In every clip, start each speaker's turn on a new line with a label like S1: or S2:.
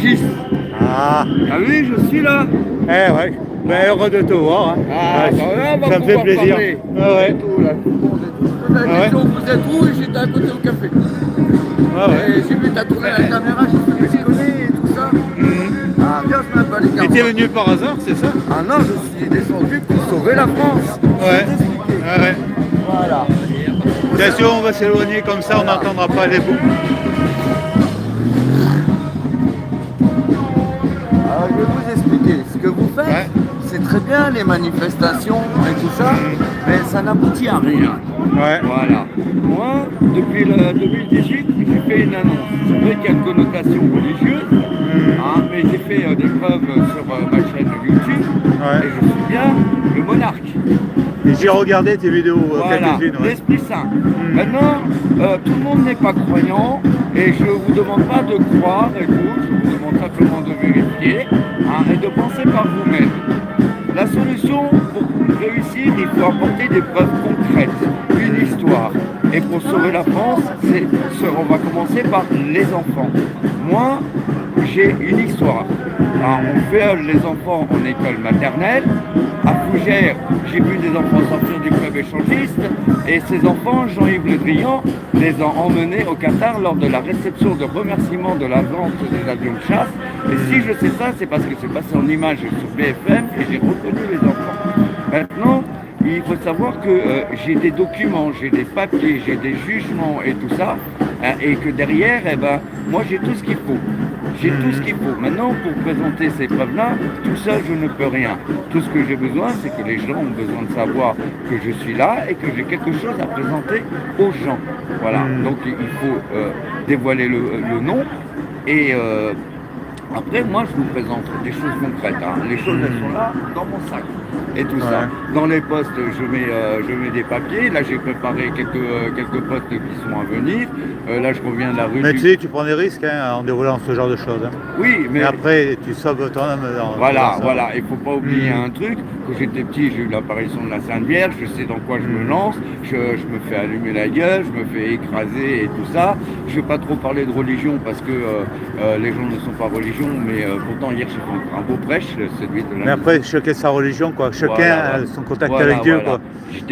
S1: 6.
S2: Ah,
S1: Ah oui, je suis là.
S2: eh ouais. Ben, heureux de te voir. Hein.
S1: Ah,
S2: Ouais,
S1: on va
S2: ça me fait
S1: pouvoir
S2: plaisir.
S1: parler.
S2: Ah ouais.
S1: Et tout, là, tout le monde et tout. Je pose la
S2: Ah ouais.
S1: question, vous êtes où? Et j'étais à côté au café.
S2: Ah ouais.
S1: Et j'ai vu t'as tourné la caméra, j'ai fait je connais et tout ça. Ah, bien, je m'appelle les
S2: Et
S1: gars.
S2: t'es venu par hasard, c'est ça?
S1: Ah non, je suis descendu pour sauver la France. Je vais
S2: Ouais.
S1: t'expliquer.
S2: Ah ouais.
S1: Voilà.
S2: Bien sûr, on va s'éloigner comme ça, on
S1: Voilà.
S2: n'entendra pas les bouts.
S1: Alors, je vais vous expliquer. Ce que vous faites,
S2: Ouais.
S1: c'est très bien les manifestations et tout ça, mais ça n'aboutit à rien.
S2: Ouais.
S1: Voilà. Moi, depuis le 2018, j'ai fait une annonce. C'est vrai qu'il y a une connotation religieuse, hein, mais j'ai fait des preuves sur ma chaîne YouTube
S2: Ouais.
S1: et je suis bien le monarque.
S2: Et j'ai regardé tes vidéos,
S1: Voilà,
S2: quelques-unes. Ouais.
S1: l'Esprit Saint. Maintenant, tout le monde n'est pas croyant et je ne vous demande pas de croire et tout, je vous demande simplement de vérifier, hein, et de penser par vous-même. La solution pour réussir, il faut apporter des preuves concrètes, une histoire. Et pour sauver la France, on va commencer par les enfants. Moi, j'ai une histoire. Alors, on fait les enfants en école maternelle. À Fougères, j'ai vu des enfants sortir du club échangiste. Et ces enfants, Jean-Yves Le Drian les a emmenés au Qatar lors de la réception de remerciement de la vente des avions de chasse. Et si je sais ça, c'est parce que c'est passé en image sur BFM et j'ai reconnu les enfants. Maintenant, il faut savoir que j'ai des documents, j'ai des papiers, j'ai des jugements et tout ça, hein, et que derrière, eh ben, moi j'ai tout ce qu'il faut. J'ai tout ce qu'il faut. Maintenant, pour présenter ces preuves-là, tout seul, je ne peux rien. Tout ce que j'ai besoin, c'est que les gens ont besoin de savoir que je suis là et que j'ai quelque chose à présenter aux gens. Voilà. Donc, il faut dévoiler le nom et après, moi, je vous présente des choses concrètes. Hein. Les choses, elles sont là, dans mon sac. Et tout ça. Dans les postes, je mets des papiers. Là, j'ai préparé quelques postes qui sont à venir. Là, je reviens de la rue.
S2: Mais tu sais, tu prends des risques hein, en déroulant ce genre de choses. Hein.
S1: Oui, mais...
S2: Et après, tu sauves ton âme.
S1: Voilà. Il ne faut pas oublier un truc. Quand j'étais petit, j'ai eu l'apparition de la Sainte Vierge. Je sais dans quoi je me lance. Je me fais allumer la gueule. Je me fais écraser et tout ça. Je ne vais pas trop parler de religion parce que les gens ne sont pas religieux. Mais pourtant hier j'ai fait un beau prêche, celui de la...
S2: Mais après chacun sa religion quoi, chacun a son contact avec Dieu quoi.
S1: Je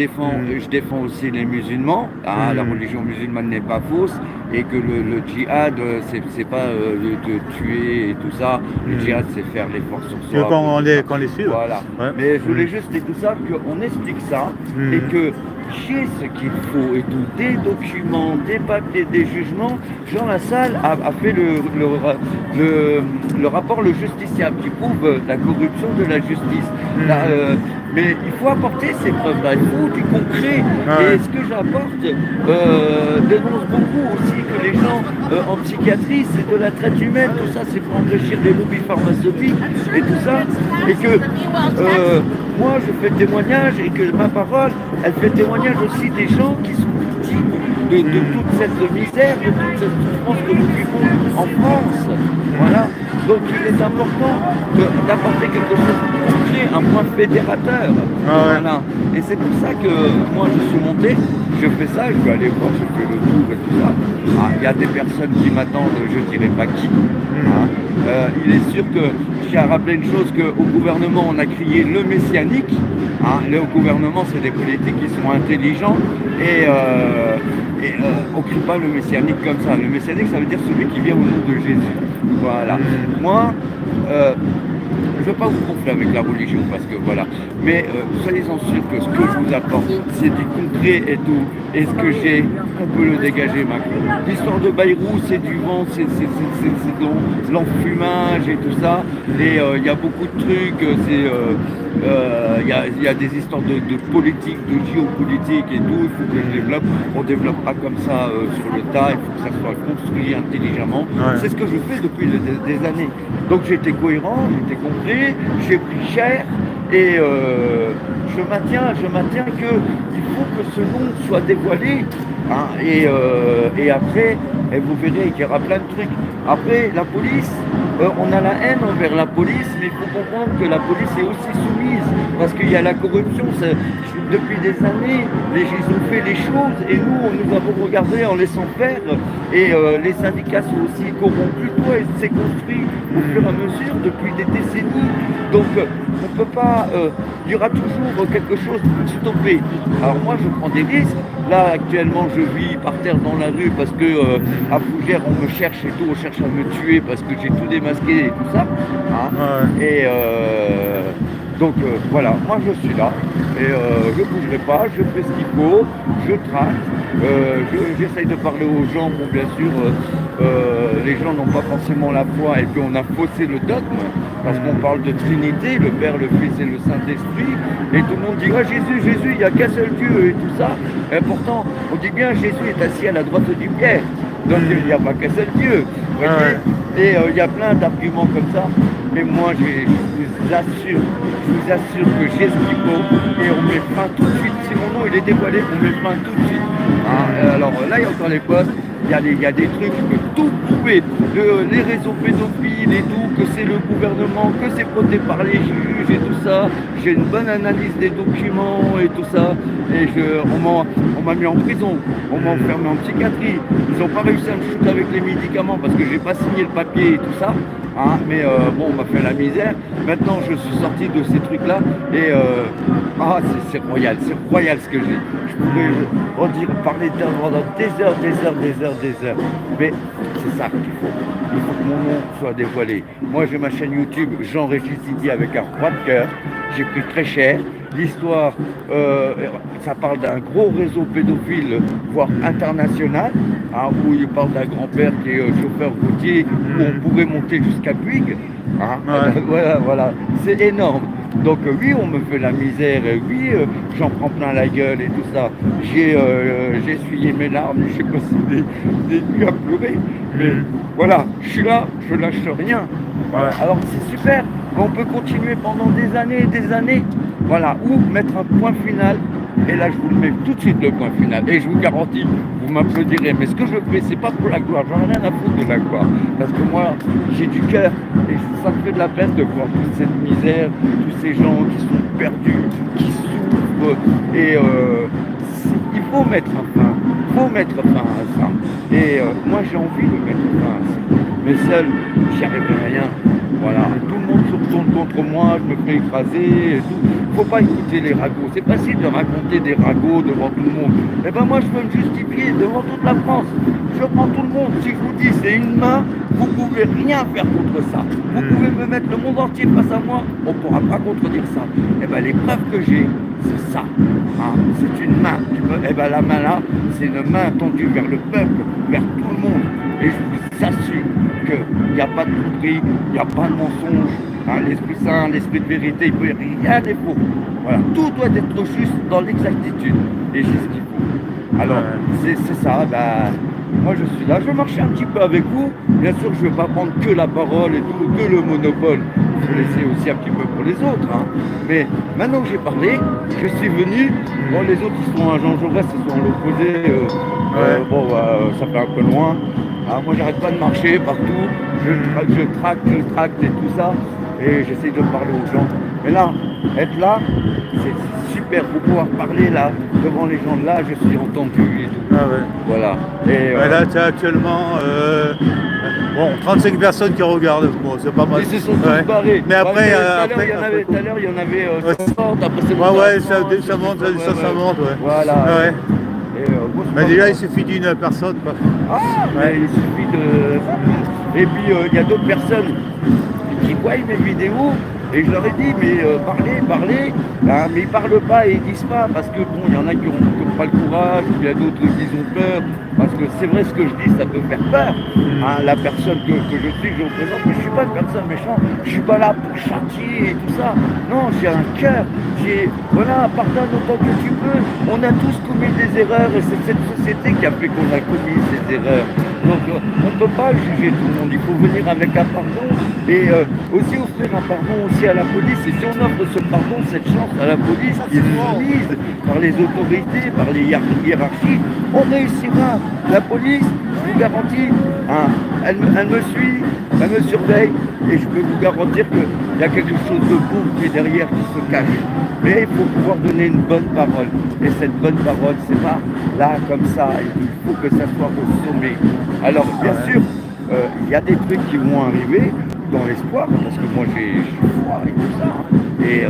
S1: défends aussi les musulmans, hein, la religion musulmane n'est pas fausse et que le djihad c'est pas de tuer et tout ça, le djihad c'est faire l'effort sur soi.
S2: Tu veux qu'on les suive.
S1: Voilà, mais je voulais juste dire tout ça, qu'on explique ça et que j'ai ce qu'il faut et tout, des documents, des papiers, des jugements. Jean Lassalle a fait le rapport Le Justiciable qui prouve la corruption de la justice. Là, mais il faut apporter ces preuves-là, il faut du concret. Et ce que j'apporte dénonce beaucoup aussi que les gens en psychiatrie, c'est de la traite humaine, tout ça c'est pour enrichir des lobbies pharmaceutiques et tout ça. Et que moi je fais témoignage et que ma parole, elle fait témoignage aussi des gens qui sont victimes de toute cette misère, de toute cette souffrance que nous vivons en France. Voilà. Donc il est important d'apporter quelque chose de concret, un point fédérateur. Voilà. Et c'est pour ça que moi je suis monté, je fais ça, je vais aller voir, je fais le tour et tout ça. Il y a des personnes qui m'attendent, je ne dirai pas qui. Il est sûr que je tiens à rappeler une chose, qu'au gouvernement on a crié le messianique. Le gouvernement c'est des politiques qui sont intelligents et on ne crie pas le messianique comme ça. Le messianique ça veut dire celui qui vient au nom de Jésus. Voilà. Moi, je ne veux pas vous gonfler avec la religion parce que voilà. Mais soyez-en sûrs que ce que je vous apporte, c'est du concret et tout. Et ce que j'ai, on peut le dégager maintenant. L'histoire de Bayrou, c'est du vent, c'est de l'enfumage et tout ça. Et il y a beaucoup de trucs. Il y a des histoires de politique, de géopolitique et tout. Il faut que je développe. On ne développe pas comme ça sur le tas. Il faut que ça soit construit intelligemment. C'est ce que je fais depuis des années. Donc j'ai été cohérent, j'ai été concret, j'ai pris cher. Et je maintiens qu'il faut que ce nom soit dévoilé. Et après, vous verrez qu'il y aura plein de trucs. Après, la police, on a la haine envers la police, mais il faut comprendre que la police est aussi soumise, parce qu'il y a la corruption. Depuis des années, ils ont fait les choses, et nous avons regardé en laissant faire, et les syndicats sont aussi corrompus, tout s'est construit au fur et à mesure depuis des décennies. Donc on ne peut pas, il y aura toujours quelque chose pour stopper. Alors moi je prends des risques. Là actuellement je vis par terre dans la rue parce que à Fougères on me cherche et tout, on cherche à me tuer parce que j'ai tout démasqué et tout ça. Hein. Ouais. Et donc voilà, moi je suis là et je ne bougerai pas, je fais ce qu'il faut, je traque, j'essaye de parler aux gens. Bon bien sûr les gens n'ont pas forcément la foi et puis on a faussé le dogme parce qu'on parle de Trinité, le Père, le Fils et le Saint-Esprit, et tout le monde dit Jésus, Jésus, il n'y a qu'un seul Dieu et tout ça. Et pourtant on dit bien Jésus est assis à la droite du Père, donc il n'y a pas qu'un seul Dieu. Ouais. Et il y a plein d'arguments comme ça, mais moi je vous assure que j'ai ce qu'il faut et on met fin tout de suite. Si mon nom il est dévoilé, on met fin tout de suite. Hein, alors là il y a encore les postes, il y a des trucs, je peux tout prouver, les réseaux pédophiles et tout, que c'est le gouvernement, que c'est voté par les juges et tout ça. J'ai une bonne analyse des documents et tout ça, et on m'a mis en prison, on m'a enfermé en psychiatrie. Ils n'ont pas réussi à me shooter avec les médicaments parce que j'ai pas signé le papier et tout ça. Hein, mais bon, on m'a fait la misère. Maintenant, je suis sorti de ces trucs-là et c'est royal ce que j'ai. Je pourrais parler pendant des heures. Mais c'est ça qu'il faut. Il faut que mon nom soit dévoilé. Moi, j'ai ma chaîne YouTube Jean-Régis Didier avec un roi de cœur. J'ai pris très cher. L'histoire, ça parle d'un gros réseau pédophile, voire international, hein, où il parle d'un grand-père qui est chauffeur routier, où on pourrait monter jusqu'à Puig. Hein, ouais. Voilà, c'est énorme. Donc oui, on me fait la misère, oui, j'en prends plein la gueule et tout ça. J'ai essuyé mes larmes, j'ai passé des nuits à pleurer. Mais voilà, je suis là, je lâche rien. Voilà. Alors c'est super, on peut continuer pendant des années et des années. Voilà, ou mettre un point final. Et là, je vous le mets tout de suite, le point final. Et je vous garantis, vous m'applaudirez. Mais ce que je fais, c'est pas pour la gloire. J'en ai rien à foutre de la gloire. Parce que moi, j'ai du cœur. Et ça me fait de la peine de voir toute cette misère, tous ces gens qui sont perdus, qui souffrent. Et il faut mettre fin. Il faut mettre fin à ça. Et moi, j'ai envie de mettre fin à ça. Mais seul, j'y arriverai rien. Voilà, tout le monde se retourne contre moi, je me fais écraser et tout. Faut pas écouter les ragots. C'est facile de raconter des ragots devant tout le monde. Eh ben moi je veux me justifier devant toute la France. Je prends tout le monde. Si je vous dis c'est une main, vous pouvez rien faire contre ça. Vous pouvez me mettre le monde entier face à moi, on ne pourra pas contredire ça. Eh ben les preuves que j'ai, c'est ça. Hein, c'est une main. Eh ben la main là, c'est une main tendue vers le peuple, vers tout le monde. Et je vous assure qu'il n'y a pas de tromperie, il n'y a pas de mensonge. Hein, l'Esprit Saint, l'Esprit de vérité, il peut rien n'est faux. Voilà, tout doit être juste dans l'exactitude. Et c'est ce qu'il faut. Alors, c'est ça, moi je suis là, je vais marcher un petit peu avec vous. Bien sûr, je ne vais pas prendre que la parole et tout, que le monopole. Je vais laisser aussi un petit peu pour les autres. Hein. Mais maintenant que j'ai parlé, je suis venu. Bon, les autres, ils sont à Jean Jaurès, ils sont à l'opposé. Ça fait un peu loin. Ah, moi, j'arrête pas de marcher partout. Je tracte et tout ça. Et j'essaye de parler aux gens. Mais là, être là, c'est super pour pouvoir parler là, devant les gens de là, je suis entendu et tout.
S2: Ah ouais.
S1: Voilà.
S2: Et là, tu as actuellement 35 personnes qui regardent. Bon, c'est pas mal.
S1: Ils se sont tous barrés.
S2: Mais après,
S1: tout à l'heure, il y en avait 60. Après, c'est
S2: ça monte, ça monte. Ouais.
S1: Voilà.
S2: Ouais. Mais déjà, il suffit d'une personne. Quoi.
S1: Mais il suffit de... Et puis, il y a d'autres personnes qui voient mes vidéos et je leur ai dit mais parlez, hein, mais ils parlent pas et ils disent pas parce que bon, il y en a qui n'ont pas le courage, il y a d'autres qui ont peur, parce que c'est vrai ce que je dis, ça peut faire peur. Hein, la personne que je suis, je représente, mais je suis pas une personne méchante, je suis pas là pour châtier et tout ça. Non, j'ai un cœur, pardonne autant que tu peux. On a tous commis des erreurs et c'est cette société qui a fait qu'on a commis ces erreurs. Donc on ne peut pas juger tout le monde, il faut venir avec un pardon. Et aussi offrir un pardon aussi à la police. Et si on offre ce pardon, cette chance à la police qui est soumise par les autorités, par les hiérarchies, on réussira. La police, je vous garantis, hein, elle me suit, elle me surveille, et je peux vous garantir qu'il y a quelque chose de beau qui est derrière, qui se cache. Mais il faut pouvoir donner une bonne parole. Et cette bonne parole, c'est pas là comme ça. Il faut que ça soit au sommet. Alors, bien sûr, il y a des trucs qui vont arriver dans l'espoir, parce que moi j'ai foi et tout ça. Et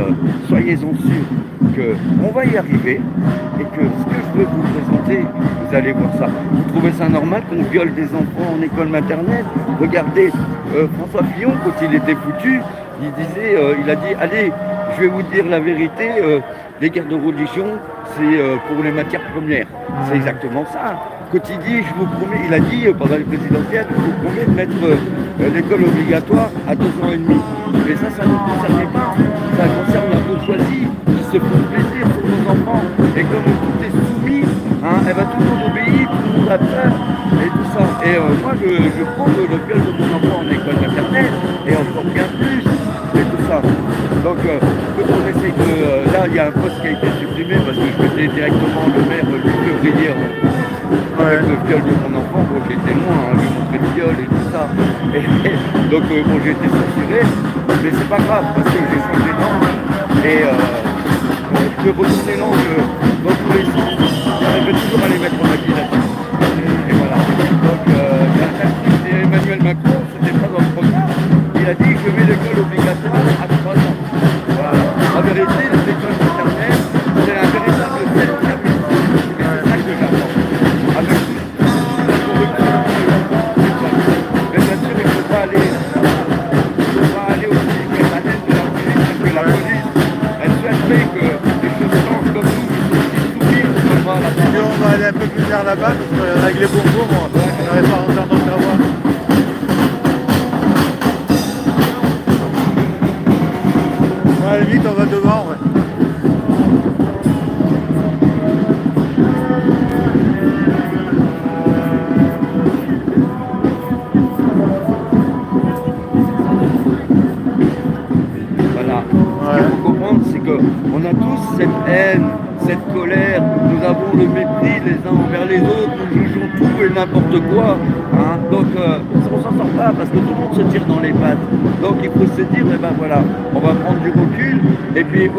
S1: soyez-en sûrs qu'on va y arriver et que ce que je veux vous présenter, vous allez voir ça. Vous trouvez ça normal qu'on viole des enfants en école maternelle? Regardez, François Fillon, quand il était foutu, il disait, il a dit, allez, je vais vous dire la vérité, les guerres de religion, c'est pour les matières premières. C'est exactement ça. Quand il dit, je vous promets, il a dit pendant les présidentielles, je vous promets de mettre l'école obligatoire à 2 ans et demi. Mais ça ne nous concerne pas. Ça concerne la bourgeoisie qui se font plaisir sur nos enfants. Et comme tout est soumis, hein, eh ben, tout le monde obéit, tout le monde a peur et tout ça. Et moi, je prends le viol de mon enfant en école maternelle et encore bien plus et tout ça. Donc, quand on essaie que là, il y a un poste qui a été supprimé parce que je mettais directement le maire le 8 février avec le viol de mon enfant. Bon, j'étais loin, hein, je montrais le viol et tout ça. Et, donc, bon, j'ai été censuré, mais c'est pas grave parce que j'ai changé d'angle et je peux retourner l'angle dans tous les sens. J'arrive toujours à les mettre en accusation. Et voilà. Donc, il y a un truc, c'est Emmanuel Macron, c'était pas dans le programme. Il a dit je mets l'école obligatoire à 3 ans. Voilà. En vérité, les écoles maternelles, c'est un véritable service. Et c'est ça que j'apprends. Avec tout la corruption, mais bien sûr, il ne faut pas aller aussi que la haine de la police, parce que la police, elle souhaiterait que les choses changent comme nous, qui souffrent, comme moi, la
S2: Et on va aller un peu plus vers là-bas, parce qu'avec les bonbons, on n'aurait pas rentré dans ta voie. À la limite, on va devant, ouais.
S1: Voilà. Ce qu'il faut comprendre, c'est qu'on a tous cette haine, cette colère, nous avons le mépris les uns envers les autres, nous jugeons tout et n'importe quoi. Hein. Donc on s'en sort pas parce que tout le monde se tire dans les pattes. Donc il faut se dire, eh ben voilà, on va prendre du recul et puis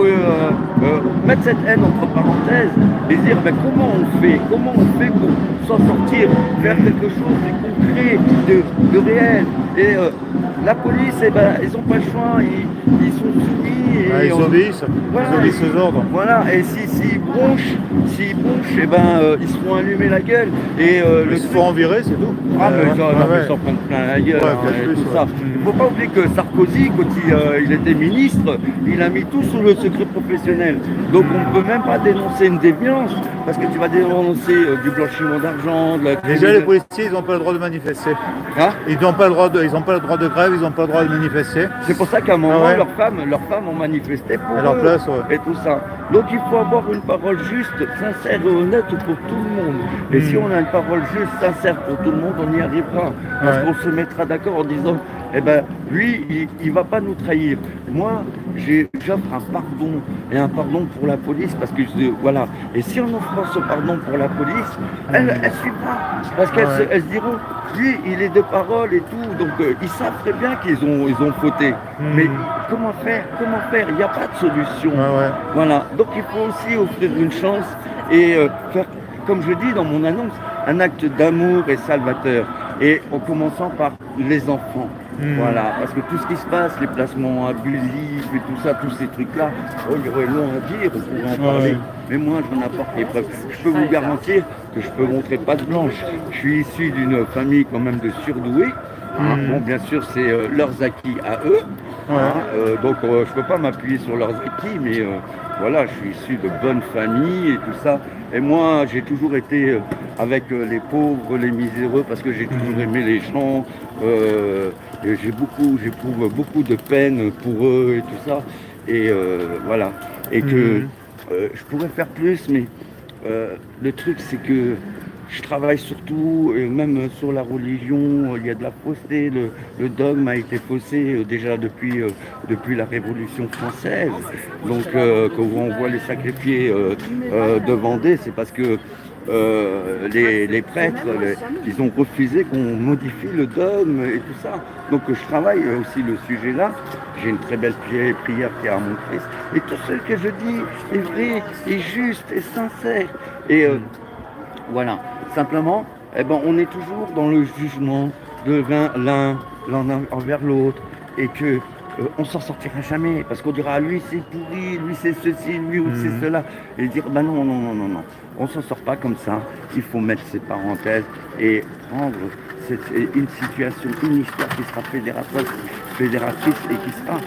S1: mettre cette haine entre parenthèses et dire ben, comment on fait pour s'en sortir, faire quelque chose de concret, de réel. Et la police, eh ben, ils n'ont pas le choix, ils sont soumis. Et
S2: Ils obéissent,
S1: voilà,
S2: ils obéissent aux ordres.
S1: Voilà, et s'ils bronchent, eh ben, ils se font allumer la gueule. Et
S2: Ils se font en virer, c'est tout.
S1: Ah, mais ils s'en prennent plein la gueule. Et tout ça. Il ne faut pas oublier que Sarkozy, quand il était ministre, il a mis tout sous le secret professionnel. Donc on ne peut même pas dénoncer une déviance, parce que tu vas dénoncer du blanchiment d'argent, de la...
S2: Déjà, les policiers, ils n'ont pas le droit de manifester.
S1: Hein?
S2: Ils n'ont pas le droit de grève, ils n'ont pas le droit de manifester.
S1: C'est pour ça qu'à un moment, leurs femmes ont manifesté pour
S2: à leur
S1: eux,
S2: place, ouais.
S1: et tout ça. Donc il faut avoir une parole juste, sincère et honnête pour tout le monde. Et si on a une parole juste, sincère pour tout le monde, on y arrivera. Parce qu'on se mettra d'accord en disant, eh ben, lui, il va pas nous trahir. Moi, j'offre un pardon, et un pardon pour la police, parce que, voilà. Et si on offre ce pardon pour la police, elle suivra. Parce qu'elles se diront, lui, il est de parole et tout, donc ils savent très bien qu'ils ont fauté. Mais comment faire? Il n'y a pas de solution. Voilà. Donc il faut aussi offrir une chance et faire, comme je dis dans mon annonce, un acte d'amour et salvateur. Et en commençant par les enfants. Voilà, parce que tout ce qui se passe, les placements abusifs et tout ça, tous ces trucs-là, il y aurait long à dire, on pourrait en parler. Mais moi, j'en apporte les preuves. Je peux vous garantir que je peux montrer patte blanche. Je suis issu d'une famille quand même de surdoués. Bon, bien sûr, c'est leurs acquis à eux. Donc, je ne peux pas m'appuyer sur leurs acquis, mais voilà, je suis issu de bonnes familles et tout ça. Et moi, j'ai toujours été avec les pauvres, les miséreux, parce que j'ai toujours aimé les gens. Et j'éprouve beaucoup de peine pour eux et tout ça. Et voilà. Et que je pourrais faire plus, mais le truc, c'est que je travaille surtout, même sur la religion, il y a de la fausseté. Le dogme a été faussé déjà depuis la Révolution française. Donc, quand on voit les sacrifiés de Vendée, c'est parce que les prêtres, ils ont refusé qu'on modifie le dogme et tout ça. Donc, je travaille aussi le sujet là. J'ai une très belle prière qui est à mon Christ. Et tout ce que je dis est vrai, est juste, est sincère. Et voilà, simplement, eh ben, on est toujours dans le jugement de l'un envers l'autre et que on s'en sortira jamais parce qu'on dira lui c'est pourri, lui c'est ceci, lui c'est cela et dire bah non, non, non, non, non, on s'en sort pas comme ça, il faut mettre ses parenthèses et prendre une situation, une histoire qui sera fédératrice et qui sera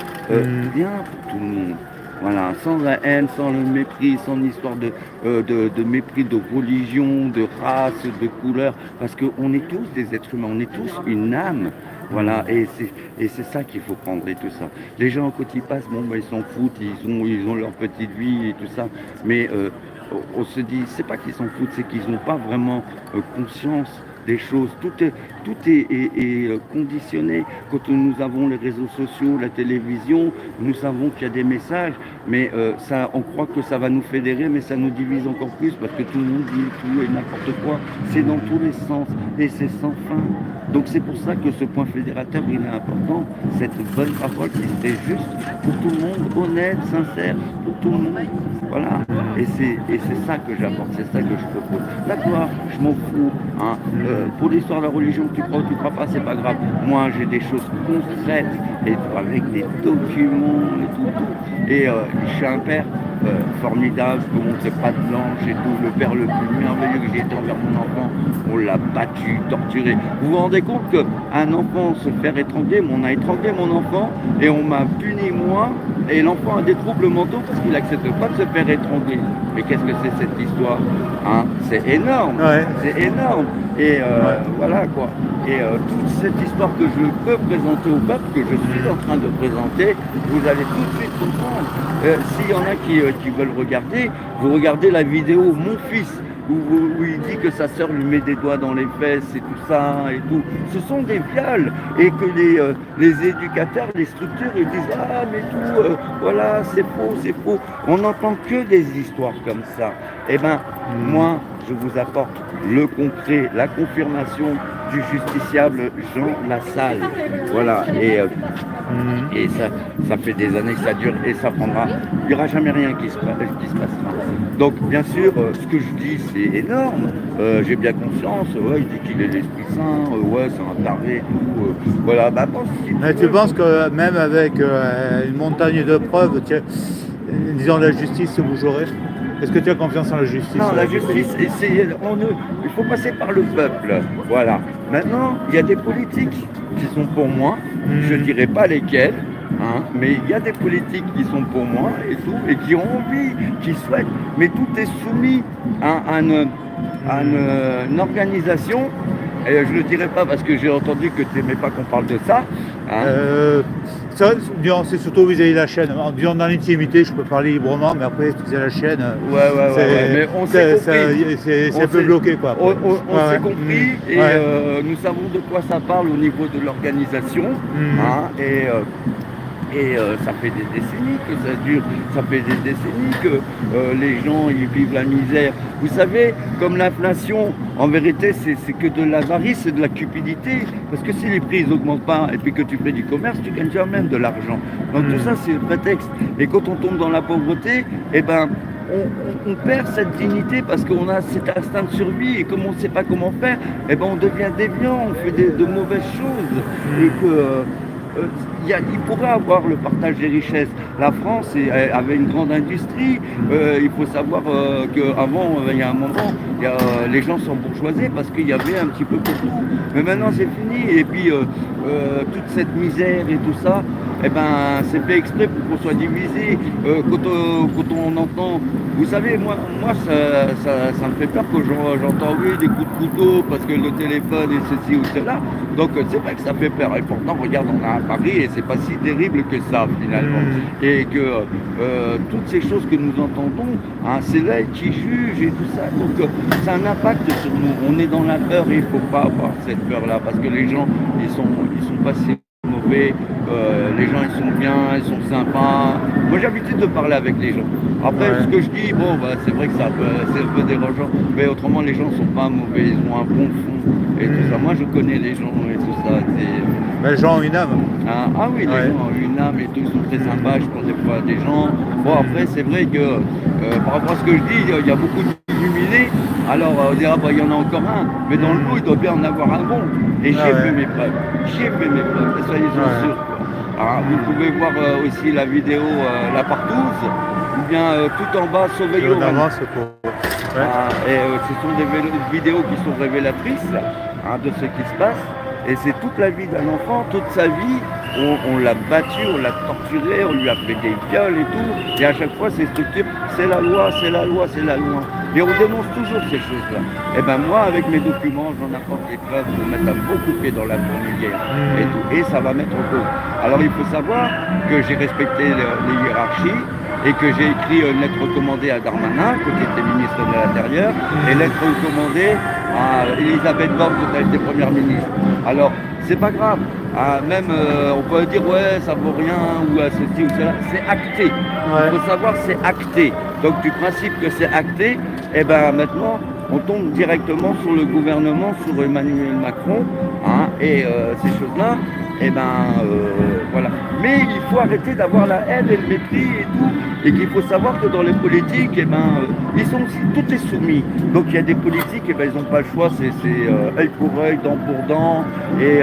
S1: bien pour tout le monde. Voilà, sans la haine, sans le mépris, sans l'histoire de mépris de religion, de race, de couleur, parce qu'on est tous des êtres humains, on est tous une âme. Voilà, et c'est ça qu'il faut prendre et tout ça. Les gens, quand ils passent, bon, ben, ils s'en foutent, ils ont leur petite vie et tout ça, mais on se dit, c'est pas qu'ils s'en foutent, c'est qu'ils n'ont pas vraiment conscience des choses. Tout est conditionné. Quand nous avons les réseaux sociaux, la télévision, nous savons qu'il y a des messages, mais ça, on croit que ça va nous fédérer, mais ça nous divise encore plus parce que tout le monde dit tout et n'importe quoi. C'est dans tous les sens et c'est sans fin. Donc c'est pour ça que ce point fédérateur, il est important. Cette bonne parole qui serait juste pour tout le monde, honnête, sincère, pour tout le monde. Voilà. Et c'est ça que j'apporte, c'est ça que je propose. D'accord, je m'en fous. Hein. Pour l'histoire de la religion, tu crois ou tu crois pas, c'est pas grave. Moi, j'ai des choses concrètes et avec des documents et tout. Et je suis un père formidable, je peux montrer patte blanche et tout. Le père le plus merveilleux que j'ai été envers mon enfant, on l'a battu, torturé. Vous vous rendez compte qu'un enfant se faire étrangler, on a étranglé mon enfant et on m'a puni moi, et l'enfant a des troubles mentaux parce qu'il n'accepte pas de se faire étrangler. Mais qu'est-ce que c'est cette histoire, hein? C'est énorme, ouais. C'est énorme. Et voilà quoi. Et toute cette histoire que je peux présenter au peuple, que je suis en train de présenter, vous allez tout de suite comprendre. S'il y en a qui veulent regarder, vous regardez la vidéo Mon Fils, où il dit que sa sœur lui met des doigts dans les fesses et tout ça et tout. Ce sont des viols et que les éducateurs, les structures, ils disent ah mais tout, voilà c'est faux, c'est faux. On n'entend que des histoires comme ça. Eh ben moi je vous apporte le concret, la confirmation du justiciable Jean Lassalle. Voilà, et ça fait des années que ça dure et ça prendra. Il n'y aura jamais rien qui se passera. Donc, bien sûr, ce que je dis, c'est énorme. J'ai bien conscience. Ouais, il dit qu'il est l'Esprit Saint. Ouais, c'est un taré et tout. Voilà, bah, pense.
S2: Mais tu penses que même avec une montagne de preuves, disons la justice vous jouerez? Est-ce que tu as confiance en la justice?
S1: Non, la justice, il faut passer par le peuple. Voilà. Maintenant, il y a des politiques qui sont pour moi. Je ne dirai pas lesquels, hein, mais il y a des politiques qui sont pour moi et tout, et qui ont envie, qui souhaitent. Mais tout est soumis à une organisation. Et je ne le dirai pas parce que j'ai entendu que tu n'aimais pas qu'on parle de ça. Hein.
S2: C'est surtout vis-à-vis de la chaîne. Disons, dans l'intimité, je peux parler librement, mais après, tu sais, la chaîne,
S1: mais on s'est compris.
S2: C'est un peu bloqué, quoi.
S1: On s'est compris et nous savons de quoi ça parle au niveau de l'organisation. Hein, et ça fait des décennies que ça dure, ça fait des décennies que les gens ils vivent la misère. Vous savez, comme l'inflation, en vérité, c'est que de l'avarice et de la cupidité. Parce que si les prix n'augmentent pas et puis que tu fais du commerce, tu gagnes jamais de l'argent. Donc tout ça, c'est le prétexte. Et quand on tombe dans la pauvreté, eh ben, on perd cette dignité parce qu'on a cet instinct de survie et comme on ne sait pas comment faire, eh ben, on devient déviant, on fait de mauvaises choses. Et que... il pourrait avoir le partage des richesses. La France avait une grande industrie. Il faut savoir qu'avant, il y a un moment, les gens s'embourgeoisaient parce qu'il y avait un petit peu pour tout. Mais maintenant, c'est fini. Et puis, toute cette misère et tout ça, eh ben, c'est fait exprès pour qu'on soit divisé. Quand on entend, vous savez, moi ça me fait peur quand j'entends oui, des coups de couteau parce que le téléphone et ceci ou cela. Donc c'est vrai que ça fait peur. Et pourtant, regarde, on est à Paris et c'est pas si terrible que ça finalement. Et que toutes ces choses que nous entendons, hein, c'est l'œil qui juge et tout ça. Donc ça a un impact sur nous. On est dans la peur et il ne faut pas avoir cette peur-là parce que les gens, ils sont pas si mauvais. Les gens, ils sont bien, ils sont sympas. Moi, j'ai l'habitude de parler avec les gens. Après, ce que je dis, bon, bah, c'est vrai que c'est un peu dérangeant, mais autrement, les gens ne sont pas mauvais, ils ont un bon fond et tout ça. Moi, je connais les gens et tout ça.
S2: Mais les gens ont une âme.
S1: Ah oui, les gens ont une âme et tout, ils sont très sympas. Je pense des fois à des gens. Bon, après, c'est vrai que par rapport à ce que je dis, il y a beaucoup d'illuminés. Alors, on dira, bah, il y en a encore un, mais dans le lot, il doit bien en avoir un bon. Et j'ai fait mes preuves. J'ai fait mes preuves, et soyez-en sûrs. Vous pouvez voir aussi la vidéo La Partouze, ou bien tout en bas, Sauveille au et ce sont des vidéos qui sont révélatrices de ce qui se passe. Et c'est toute la vie d'un enfant, toute sa vie, on l'a battu, on l'a torturé, on lui a fait des viols et tout. Et à chaque fois, ces structures, c'est la loi, c'est la loi, c'est la loi. Et on dénonce toujours ces choses-là. Et ben moi, avec mes documents, j'en apporte des preuves pour mettre un beau coup de pied dans la fourmilière et tout. Et ça va mettre en cause. Alors il faut savoir que j'ai respecté les hiérarchies et que j'ai écrit une lettre recommandée à Darmanin, quand il était ministre de l'Intérieur, et lettre recommandée à Elisabeth Borne quand elle était première ministre. Alors, c'est pas grave. Même, on peut dire, ouais, ça vaut rien, ou ceci ou cela. C'est acté. Il faut savoir, c'est acté. Donc, du principe que c'est acté, et ben maintenant, on tombe directement sur le gouvernement, sur Emmanuel Macron, et ces choses-là, et voilà. Mais il faut arrêter d'avoir la haine et le mépris et tout. Et qu'il faut savoir que dans les politiques, ils sont aussi, tout est soumis. Donc il y a des politiques, ils n'ont pas le choix, c'est œil pour œil, dent pour dent. Et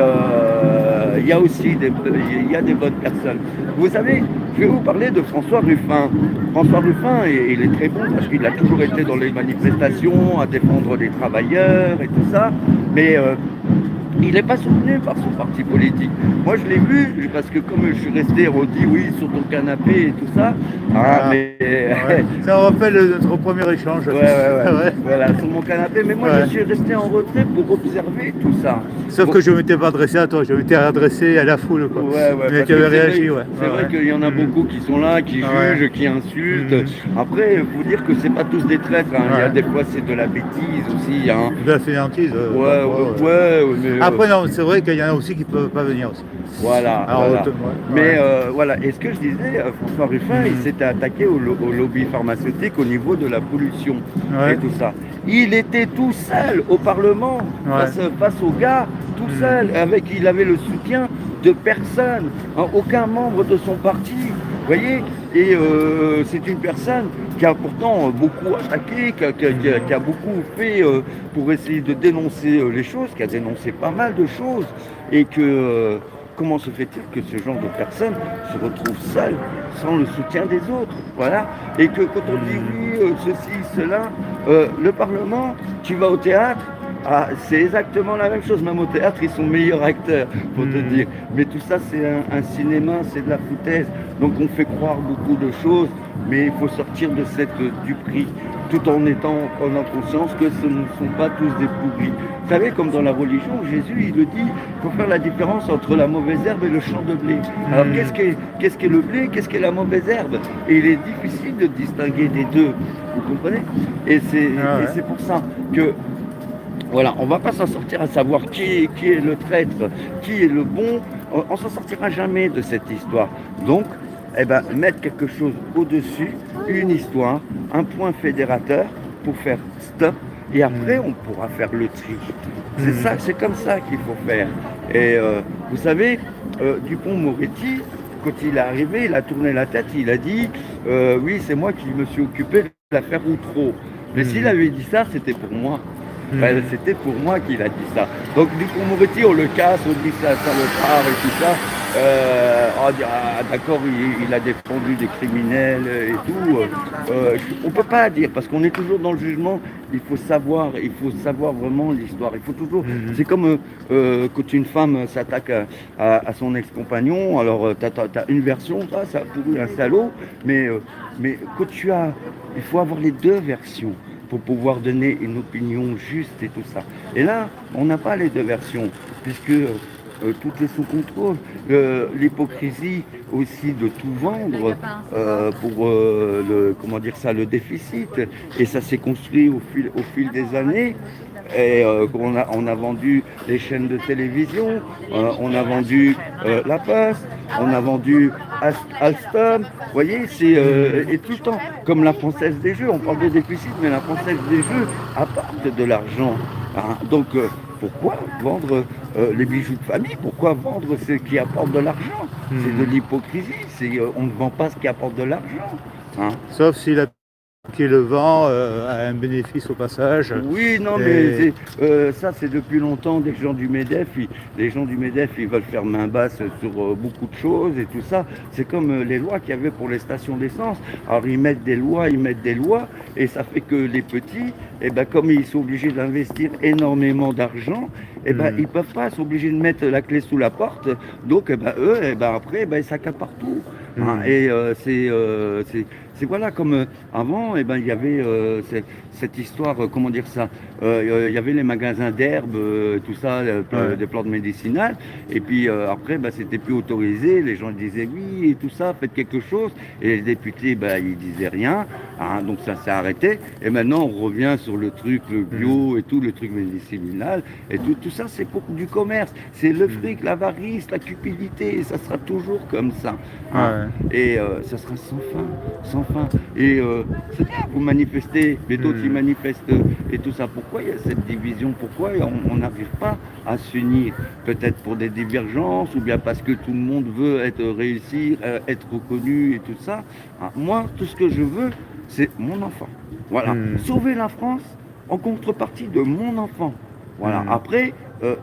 S1: il y a aussi des bonnes personnes. Vous savez, je vais vous parler de François Ruffin. François Ruffin, il est très bon parce qu'il a toujours été dans les manifestations, à défendre les travailleurs et tout ça. Mais il n'est pas soutenu par son parti politique. Moi, je l'ai vu, parce que comme je suis resté, on dit oui, sur ton canapé et tout ça.
S2: Ça me rappelle notre premier échange.
S1: Voilà, sur mon canapé. Mais moi, je suis resté en retrait pour observer tout ça.
S2: Sauf que je ne m'étais pas adressé à toi, je m'étais adressé à la foule. Quoi. Mais tu avais réagi,
S1: C'est vrai qu'il y en a beaucoup qui sont là, qui jugent, qui insultent. Après, il faut dire que c'est pas tous des traîtres. Il y a des fois, c'est de la bêtise aussi.
S2: De la fainéantise.
S1: Mais,
S2: après, non, c'est vrai qu'il y en a aussi qui ne peuvent pas venir aussi.
S1: Voilà. Mais voilà, et ce que je disais, François Ruffin, il s'était attaqué au lobby pharmaceutique au niveau de la pollution et tout ça. Il était tout seul au Parlement, face aux gars, tout seul, il avait le soutien de personne, aucun membre de son parti. Vous voyez, et c'est une personne qui a pourtant beaucoup attaqué, qui a beaucoup fait pour essayer de dénoncer les choses, qui a dénoncé pas mal de choses, et que comment se fait-il que ce genre de personne se retrouve seul, sans le soutien des autres, voilà, et que quand on dit oui, ceci, cela, le Parlement, tu vas au théâtre, c'est exactement la même chose, même au théâtre, ils sont meilleurs acteurs, pour te dire. Mais tout ça, c'est un cinéma, c'est de la foutaise. Donc on fait croire beaucoup de choses, mais il faut sortir de cette duperie, tout en prenant conscience que ce ne sont pas tous des pourris. Vous savez, comme dans la religion, Jésus, il le dit, il faut faire la différence entre la mauvaise herbe et le champ de blé. Alors qu'est-ce qu'est le blé, qu'est-ce qu'est la mauvaise herbe? Et il est difficile de distinguer des deux, vous comprenez? Et c'est pour ça que voilà, on ne va pas s'en sortir à savoir qui est le traître, qui est le bon. On ne s'en sortira jamais de cette histoire. Donc, mettre quelque chose au-dessus, une histoire, un point fédérateur pour faire stop. Et après, on pourra faire le tri. C'est comme ça qu'il faut faire. Et vous savez, Dupond-Moretti, quand il est arrivé, il a tourné la tête, il a dit oui, c'est moi qui me suis occupé de l'affaire Outreau. Mais s'il avait dit ça, c'était pour moi. Ben, c'était pour moi qu'il a dit ça. Donc du coup, on me retire, on le casse, on dit ça, ça le part et tout ça. On dit, ah, d'accord, il a défendu des criminels et tout. On peut pas dire parce qu'on est toujours dans le jugement. Il faut savoir vraiment l'histoire. Il faut toujours. C'est comme quand une femme s'attaque à son ex-compagnon. Alors t'as une version, ça a pourri un salaud, mais quand il faut avoir les deux versions pour pouvoir donner une opinion juste et tout ça. Et là, on n'a pas les deux versions, puisque tout est sous contrôle. L'hypocrisie aussi de tout vendre pour comment dire ça, le déficit. Et ça s'est construit au fil des années. Et on a vendu les chaînes de télévision, on a vendu La Poste, on a vendu Alstom. Vous voyez, et tout le temps, comme la Française des Jeux, on parle de déficit, mais la Française des Jeux apporte de l'argent. Hein. Donc, pourquoi vendre les bijoux de famille? Pourquoi vendre ce qui apporte de l'argent? C'est de l'hypocrisie. On ne vend pas ce qui apporte de l'argent. Hein.
S2: Sauf si la qui le vend a un bénéfice au passage.
S1: Oui, non, mais ça, c'est depuis longtemps des gens du MEDEF. Les gens du MEDEF, ils veulent faire main basse sur beaucoup de choses et tout ça. C'est comme les lois qu'il y avait pour les stations d'essence. Alors, ils mettent des lois, et ça fait que les petits, comme ils sont obligés d'investir énormément d'argent, ils ne peuvent pas s'obliger de mettre la clé sous la porte. Donc, eux, après, ils s'accaparent tout. Hein, et c'est voilà, comme avant, il y avait cette histoire, comment dire ça, il y avait les magasins d'herbes, tout ça, des plantes médicinales, et puis après, c'était plus autorisé, les gens disaient oui, et tout ça, faites quelque chose, et les députés, ils disaient rien, hein, donc ça s'est arrêté, et maintenant on revient sur le truc, le bio et tout, le truc médicinal, et tout ça, c'est pour du commerce, c'est le fric, l'avarice, la cupidité, et ça sera toujours comme ça, hein, et ça sera sans fin. Et c'est bien, vous manifestez, mais d'autres ils manifestent et tout ça. Pourquoi il y a cette division? Pourquoi on n'arrive pas à s'unir? Peut-être pour des divergences ou bien parce que tout le monde veut réussir, être reconnu et tout ça. Ah, moi, tout ce que je veux, c'est mon enfant. Voilà. Sauver la France en contrepartie de mon enfant. Voilà. Après,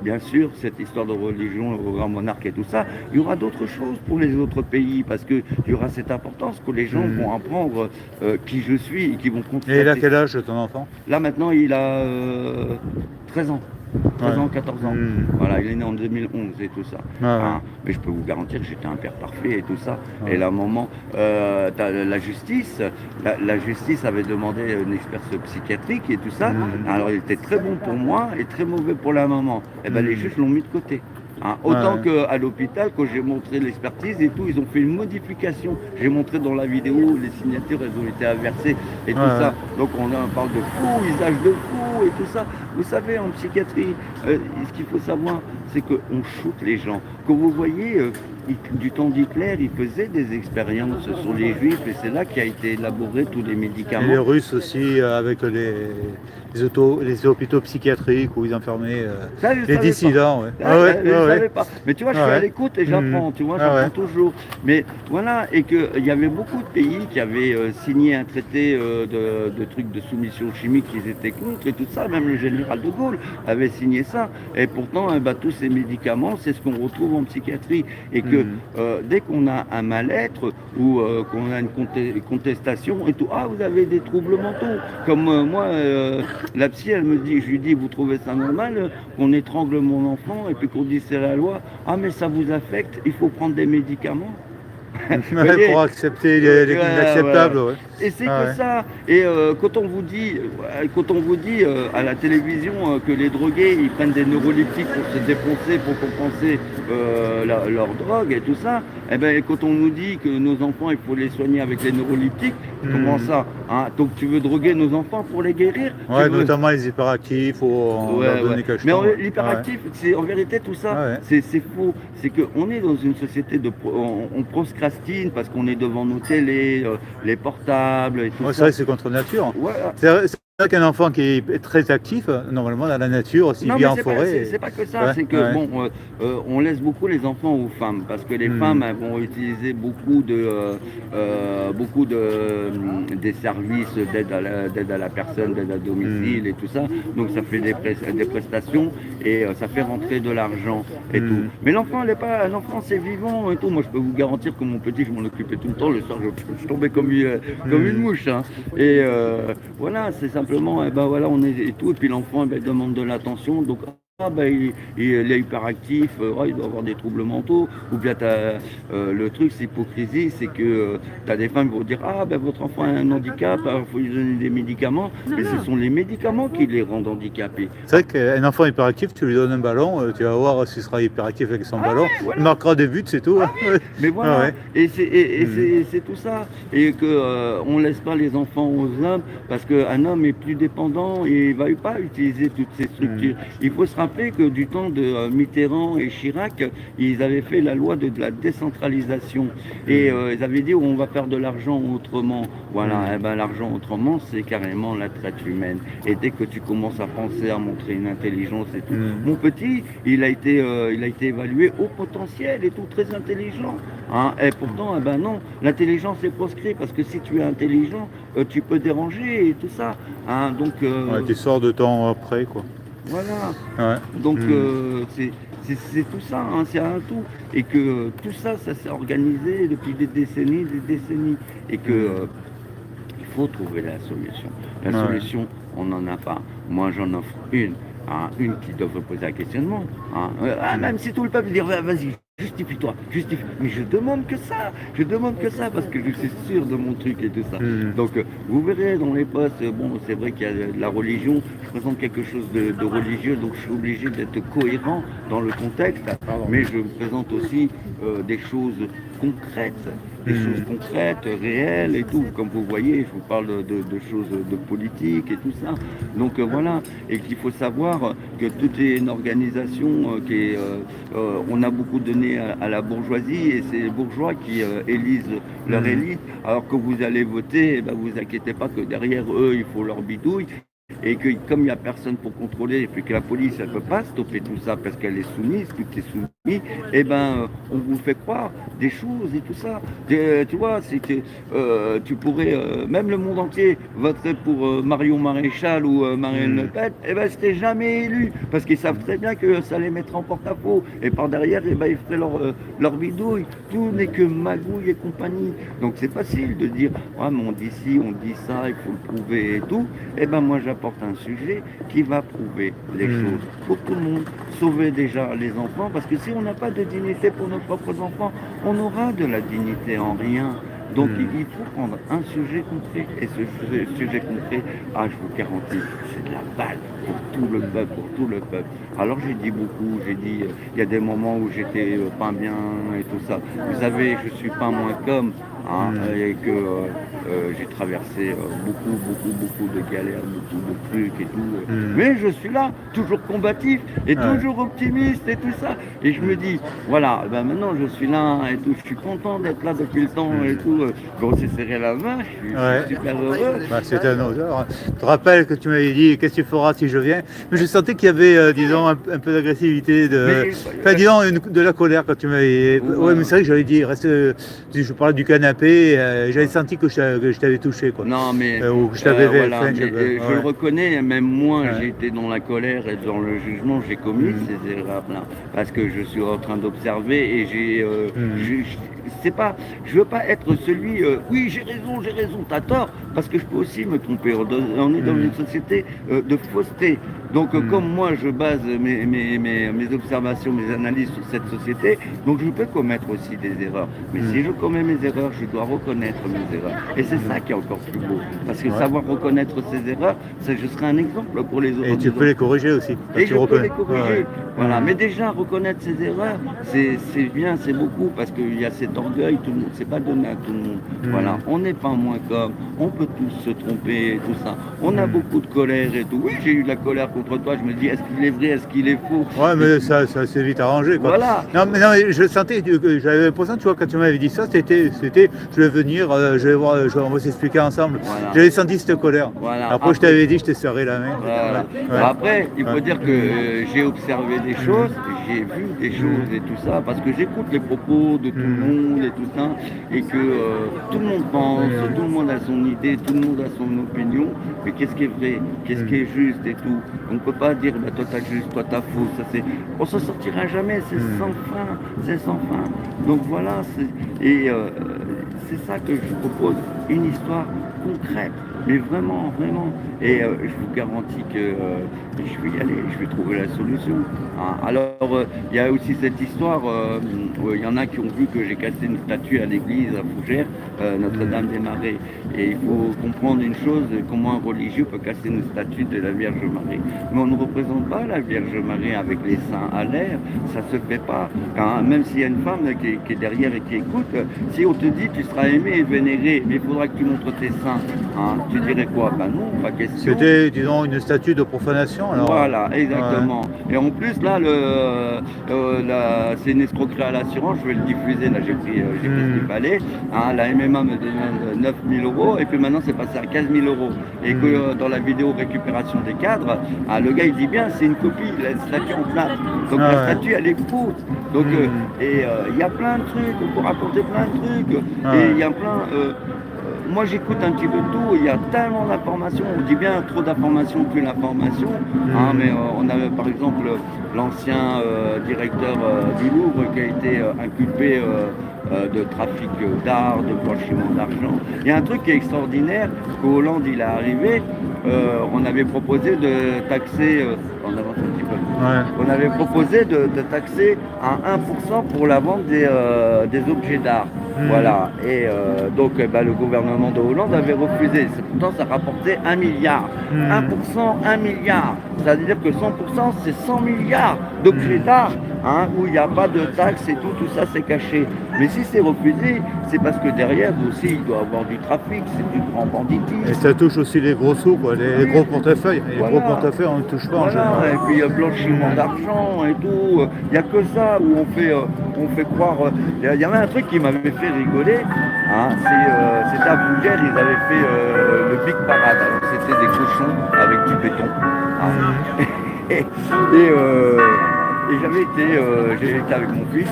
S1: bien sûr, cette histoire de religion, le grand monarque et tout ça, il y aura d'autres choses pour les autres pays parce qu'il y aura cette importance que les gens vont apprendre qui je suis et qui vont constater.
S2: Et il a quel âge ton enfant?
S1: Là maintenant, il a 13 ans. 13 ans, 14 ans. Voilà, il est né en 2011 et tout ça. Hein, mais je peux vous garantir que j'étais un père parfait et tout ça. Et là, maman, la justice avait demandé une expertise psychiatrique et tout ça. Alors, il était très bon pour moi et très mauvais pour la maman. Et les juges l'ont mis de côté. Hein, autant qu'à l'hôpital, quand j'ai montré l'expertise et tout, ils ont fait une modification. J'ai montré dans la vidéo, les signatures, elles ont été inversées et tout ça. Donc on parle de fou, usage de fou et tout ça. Vous savez, en psychiatrie, ce qu'il faut savoir, c'est qu'on shoot les gens. Quand vous voyez, du temps d'Hitler, il faisait des expériences sur les juifs et c'est là qu'a été élaboré tous les médicaments.
S2: Et les Russes aussi, avec les hôpitaux psychiatriques où ils enfermaient les dissidents.
S1: Savais pas. Mais tu vois, je suis à l'écoute et j'apprends, tu vois, j'apprends toujours. Mais voilà, et qu'il y avait beaucoup de pays qui avaient signé un traité de trucs de soumission chimique qu'ils étaient contre et tout ça, même le général de Gaulle avait signé ça. Et pourtant, tous ces médicaments, c'est ce qu'on retrouve en psychiatrie. Et que dès qu'on a un mal-être ou qu'on a une contestation et tout, vous avez des troubles mentaux. Comme moi, la psy, je lui dis, vous trouvez ça normal qu'on étrangle mon enfant et puis qu'on dit c'est la loi? Ah mais ça vous affecte, il faut prendre des médicaments.
S2: Pour accepter l'inacceptable.
S1: Et c'est que ça. Et quand on vous dit à la télévision que les drogués ils prennent des neuroleptiques pour se défoncer, pour compenser leur drogue et tout ça, quand on nous dit que nos enfants il faut les soigner avec les neuroleptiques, comment ça, hein? Donc tu veux droguer nos enfants pour les guérir?
S2: Notamment les hyperactifs, on leur donner quelque chose.
S1: Mais l'hyperactif, c'est en vérité tout ça, c'est faux. C'est qu'on est dans une société on procrastine parce qu'on est devant nos télés, les portables et tout ça.
S2: C'est vrai, c'est contre nature. vrai qu'un enfant qui est très actif, normalement dans la nature, s'il
S1: Non,
S2: vit
S1: mais
S2: en forêt.
S1: c'est pas que ça,
S2: Ouais,
S1: c'est que
S2: ouais.
S1: bon, on laisse beaucoup les enfants aux femmes parce que les femmes elles vont utiliser beaucoup de des services d'aide à la personne, d'aide à domicile et tout ça. Donc ça fait des prestations et ça fait rentrer de l'argent et tout. Mais l'enfant, elle est pas, l'enfant c'est vivant et tout. Moi, je peux vous garantir que mon petit, je m'en occupais tout le temps. Le soir, je tombais comme une mouche. Hein. Et voilà, c'est simplement, eh ben voilà, on est et tout. Et puis l'enfant, eh ben, demande de l'attention. Donc, ah, ben, il est hyperactif, il doit avoir des troubles mentaux. Ou bien le truc, c'est hypocrisie, c'est que tu as des femmes qui vont dire ah ben votre enfant a un handicap, il faut lui donner des médicaments. Mais ce sont les médicaments qui les rendent handicapés.
S2: C'est vrai qu'un enfant hyperactif, tu lui donnes un ballon, tu vas voir s'il sera hyperactif avec son ballon.
S1: Voilà.
S2: Il marquera des buts, c'est tout.
S1: Ah oui, mais voilà,
S2: Ah ouais.
S1: et c'est tout ça. Et que on laisse pas les enfants aux hommes, parce qu'un homme est plus dépendant et il va pas utiliser toutes ces structures. Il faut se rappeler que du temps de Mitterrand et Chirac, ils avaient fait la loi de la décentralisation. Et ils avaient dit on va faire de l'argent autrement. Voilà, et ben, l'argent autrement, c'est carrément la traite humaine. Et dès que tu commences à penser, à montrer une intelligence et tout. Mon petit, il a été évalué au potentiel et tout, très intelligent. Hein. Et pourtant, eh ben non, l'intelligence est proscrite parce que si tu es intelligent, tu peux déranger et tout ça. Hein. Donc,
S2: Ouais, tu sors de temps après, quoi.
S1: voilà.
S2: Ouais.
S1: Donc c'est tout ça, hein, c'est un tout. Et que tout ça, ça s'est organisé depuis des décennies. Et que il faut trouver la solution. La solution, on n'en a pas. Moi, j'en offre une. Hein, une qui devrait poser un questionnement. Hein. Même si tout le peuple dit vas-y, justifie-toi, justifie. Mais je demande que ça, parce que je suis sûr de mon truc et tout ça. Donc vous verrez dans les postes, bon c'est vrai qu'il y a de la religion, je présente quelque chose de religieux, donc je suis obligé d'être cohérent dans le contexte, mais je présente aussi des choses concrètes. Des choses concrètes, réelles et tout. Comme vous voyez, je vous parle de choses de politique et tout ça. Donc voilà, et qu'il faut savoir que toute une organisation on a beaucoup donné à la bourgeoisie et c'est les bourgeois qui élisent leur élite. Alors que vous allez voter, eh ben, vous inquiétez pas que derrière eux, il faut leur bidouille. Et que comme il n'y a personne pour contrôler et puis que la police elle peut pas stopper tout ça parce qu'elle est soumise, tout est soumis, et ben on vous fait croire des choses et tout ça. Tu vois, c'est que tu pourrais même le monde entier voterait pour Marion Maréchal ou Marine Le Pen, et ben c'était jamais élu parce qu'ils savent très bien que ça les mettrait en porte-à-faux et par derrière et ben ils feraient leur bidouille. Tout n'est que magouille et compagnie. Donc c'est facile de dire ah mais on dit ci, on dit ça, il faut le prouver et tout. Et ben moi j'apporte un sujet qui va prouver les choses pour tout le monde, sauver déjà les enfants, parce que si on n'a pas de dignité pour nos propres enfants, on aura de la dignité en rien. Donc il faut prendre un sujet concret, et ce sujet concret, je vous garantis, c'est de la balle pour tout le peuple. Alors j'ai dit beaucoup, il y a des moments où j'étais pas bien et tout ça. Vous savez, je suis pas moins comme, hein, et que j'ai traversé beaucoup de galères, beaucoup de trucs et tout. Mais je suis là, toujours combatif et toujours optimiste et tout ça. Et je me dis, voilà, ben maintenant je suis là et tout, je suis content d'être là depuis le temps et tout. On s'est serré la main, je suis super heureux.
S2: Bah, c'était un honneur. Je te rappelle que tu m'avais dit qu'est-ce que tu feras si je viens. Mais je sentais qu'il y avait, disons, un peu d'agressivité, disons, de la colère quand tu m'avais. Ouais, mais c'est vrai que j'avais dit, reste. Je parlais du canapé, j'avais senti que je t'avais touché, quoi.
S1: Non, mais
S2: ou que je t'avais
S1: voilà, je le reconnais, même moi, j'ai été dans la colère et dans le jugement, j'ai commis ces erreurs-là, parce que je suis en train d'observer et c'est pas, je veux pas être celui, oui j'ai raison, t'as tort, parce que je peux aussi me tromper. On est dans une société de fausseté. Donc comme moi je base mes observations, mes analyses sur cette société, donc je peux commettre aussi des erreurs. Mais si je commets mes erreurs, je dois reconnaître mes erreurs. Et c'est ça qui est encore plus beau. Parce que savoir reconnaître ses erreurs, je serai un exemple pour les autres.
S2: Et tu peux les corriger aussi.
S1: Et je peux les corriger. Voilà. Mais déjà, reconnaître ses erreurs, c'est bien, c'est beaucoup, parce qu'il y a cet orgueil, tout le monde, c'est pas donné à tout le monde. Voilà. On n'est pas moins comme, on peut tous se tromper et tout ça. On a beaucoup de colère et tout. Oui, j'ai eu de la colère contre contre toi, je me dis, est-ce qu'il est vrai, est-ce qu'il est faux?
S2: Ouais, mais ça s'est vite arrangé, quoi.
S1: Voilà.
S2: Non, mais je sentais que j'avais l'impression, tu vois, quand tu m'avais dit ça, c'était, je vais venir, je vais voir, on va s'expliquer ensemble.
S1: Voilà.
S2: J'avais senti cette colère.
S1: Voilà.
S2: Après, je t'avais dit, je t'ai serré la main.
S1: Voilà.
S2: Ouais.
S1: Après, il faut dire que j'ai observé des choses, j'ai vu des choses et tout ça, parce que j'écoute les propos de tout le monde et tout ça, et que tout le monde pense, tout le monde a son idée, tout le monde a son opinion, mais qu'est-ce qui est vrai, qu'est-ce qui est juste et tout. On ne peut pas dire, bah, toi t'as juste, toi t'as faux, ça c'est... On s'en sortira jamais, c'est sans fin, c'est sans fin. Donc voilà, c'est ça que je propose, une histoire concrète, mais vraiment, vraiment. Et je vous garantis que je vais y aller, je vais trouver la solution. Hein. Alors, il y a aussi cette histoire, il y en a qui ont vu que j'ai cassé une statue à l'église à Fougères, Notre-Dame des Marais. Et il faut comprendre une chose, comment un religieux peut casser une statue de la Vierge Marie. Mais on ne représente pas la Vierge Marie avec les seins à l'air, ça se fait pas. Hein. Même s'il y a une femme qui est derrière et qui écoute, si on te dit tu seras aimé et vénéré, mais il faudra que tu montres tes seins, hein, tu dirais quoi? Ben non, pas question.
S2: C'était, disons, une statue de profanation, alors.
S1: Voilà, exactement. Ouais. Et en plus, là, c'est une escroquerie à l'assurance, je vais le diffuser, là j'ai pris ce qu'il fallait. Hein, la MMA me donne 9 000 €, et puis maintenant c'est passé à 15 000 €. Et que dans la vidéo récupération des cadres, le gars il dit bien, c'est une copie, la statue en plate. Donc la statue elle est fausse. Donc, il y a plein de trucs, on peut raconter plein de trucs. Et il y a plein... moi j'écoute un petit peu de tout, il y a tellement d'informations, on dit bien trop d'informations que l'information, hein, mais on avait par exemple l'ancien directeur du Louvre qui a été inculpé de trafic d'art, de blanchiment d'argent. Il y a un truc qui est extraordinaire, qu'au Hollande il est arrivé, on avait proposé de taxer, on avance un petit peu, on avait proposé de taxer à 1% pour la vente des objets d'art. Voilà, et donc le gouvernement de Hollande avait refusé. Pourtant, ça rapportait 1 milliard. 1%, 1 milliard. Ça veut dire que 100%, c'est 100 milliards d'objets d'art, hein, où il n'y a pas de taxes et tout ça, c'est caché. Mais si c'est refusé, c'est parce que derrière aussi, il doit y avoir du trafic, c'est du grand banditisme.
S2: Et ça touche aussi les gros sous, quoi, les gros portefeuilles. Les gros portefeuilles, on ne touche pas en général.
S1: Et puis blanchiment d'argent et tout. Il n'y a que ça où on fait croire. Il y avait un truc qui m'avait fait rigoler. Hein, c'était à Fougères, ils avaient fait le Big Parade. Alors c'était des cochons avec du béton. Hein. Et j'ai été avec mon fils,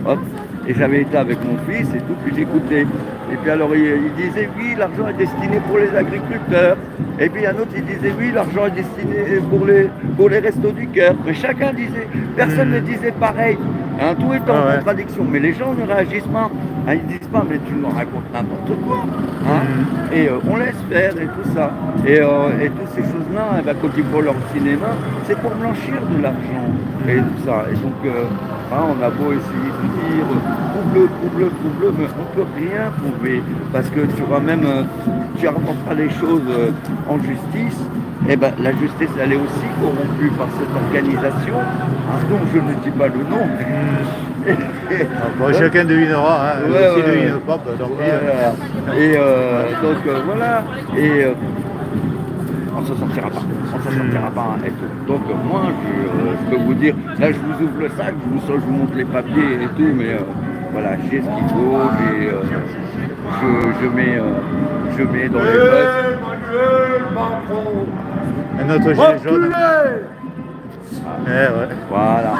S1: hop, et j'avais été avec mon fils et tout, puis j'écoutais. Et puis alors il disait oui, l'argent est destiné pour les agriculteurs. Et puis un autre il disait oui, l'argent est destiné pour les restos du cœur. Mais chacun disait, personne ne disait pareil. Hein, tout est en contradiction. Mais les gens ne réagissent pas. Hein, ils disent pas mais tu nous racontes n'importe quoi. Hein. Et on laisse faire et tout ça. Et toutes ces choses-là, quand ils font leur cinéma, c'est pour blanchir de l'argent et tout ça. Et donc on a beau essayer de dire tout bleu, mais on ne peut rien prouver. Parce que tu rapporteras les choses en justice. Et la justice elle est aussi corrompue par cette organisation, dont je ne dis pas le nom.
S2: Chacun devinera, hein, aussi devine pas, donc
S1: et donc voilà, et on s'en sortira pas, et tout. Donc moi je peux vous dire, là je vous ouvre le sac, je vous montre les papiers et tout, mais voilà, j'ai ce qu'il faut, je mets dans les bottes.
S2: Un autre gilet jaune.
S1: Voilà.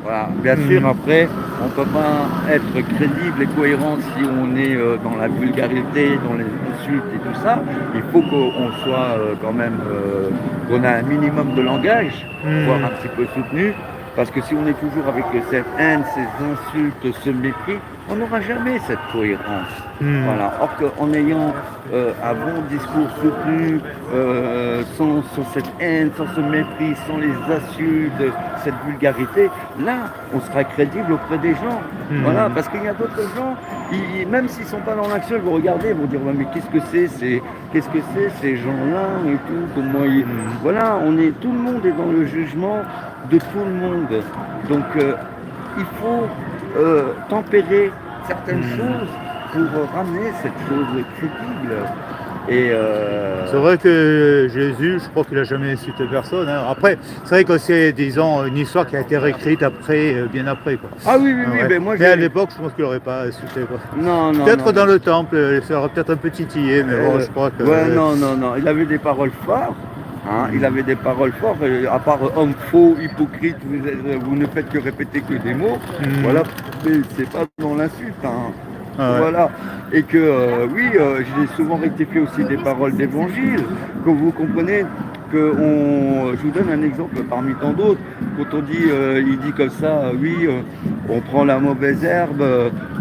S1: Voilà. Bien sûr, après, on ne peut pas être crédible et cohérent si on est dans la vulgarité, dans les insultes et tout ça. Il faut qu'on soit quand même, qu'on a un minimum de langage, voire un petit peu soutenu. Parce que si on est toujours avec cette haine, ces insultes, ce mépris, on n'aura jamais cette cohérence. Voilà. Or qu'en ayant un bon discours soutenu, sans cette haine, sans ce mépris, sans les insultes, cette vulgarité, là, on sera crédible auprès des gens. Voilà. Parce qu'il y a d'autres gens, même s'ils ne sont pas dans l'action, ils vont regarder, ils vont dire ouais, mais qu'est-ce que c'est ces gens-là et tout, comment ils... Voilà, tout le monde est dans le jugement de tout le monde. Donc il faut tempérer certaines choses pour ramener cette chose crédible. Et
S2: C'est vrai que Jésus, je crois qu'il n'a jamais insulté personne, hein. Après, c'est vrai que c'est, disons, une histoire qui a été réécrite après, bien après, quoi.
S1: ah oui, oui, oui,
S2: Ouais.
S1: ben moi
S2: Mais à
S1: j'ai.
S2: l'époque, je pense qu'il n'aurait pas insulté, quoi.
S1: Non, non,
S2: Peut-être
S1: non.
S2: dans le temple, ça aurait peut-être un peu titillé, mais bon, je crois que...
S1: Ouais, non, non, non. Il avait des paroles fortes. Hein, il avait des paroles fortes. À part homme faux, hypocrite, vous ne faites que répéter que des mots. Voilà, mais c'est pas dans l'insulte. Hein.
S2: Ah ouais.
S1: Voilà. Et que, oui, j'ai souvent rectifié aussi des paroles d'évangile. Que vous comprenez que je vous donne un exemple parmi tant d'autres. Quand on dit, il dit comme ça, oui, on prend la mauvaise herbe,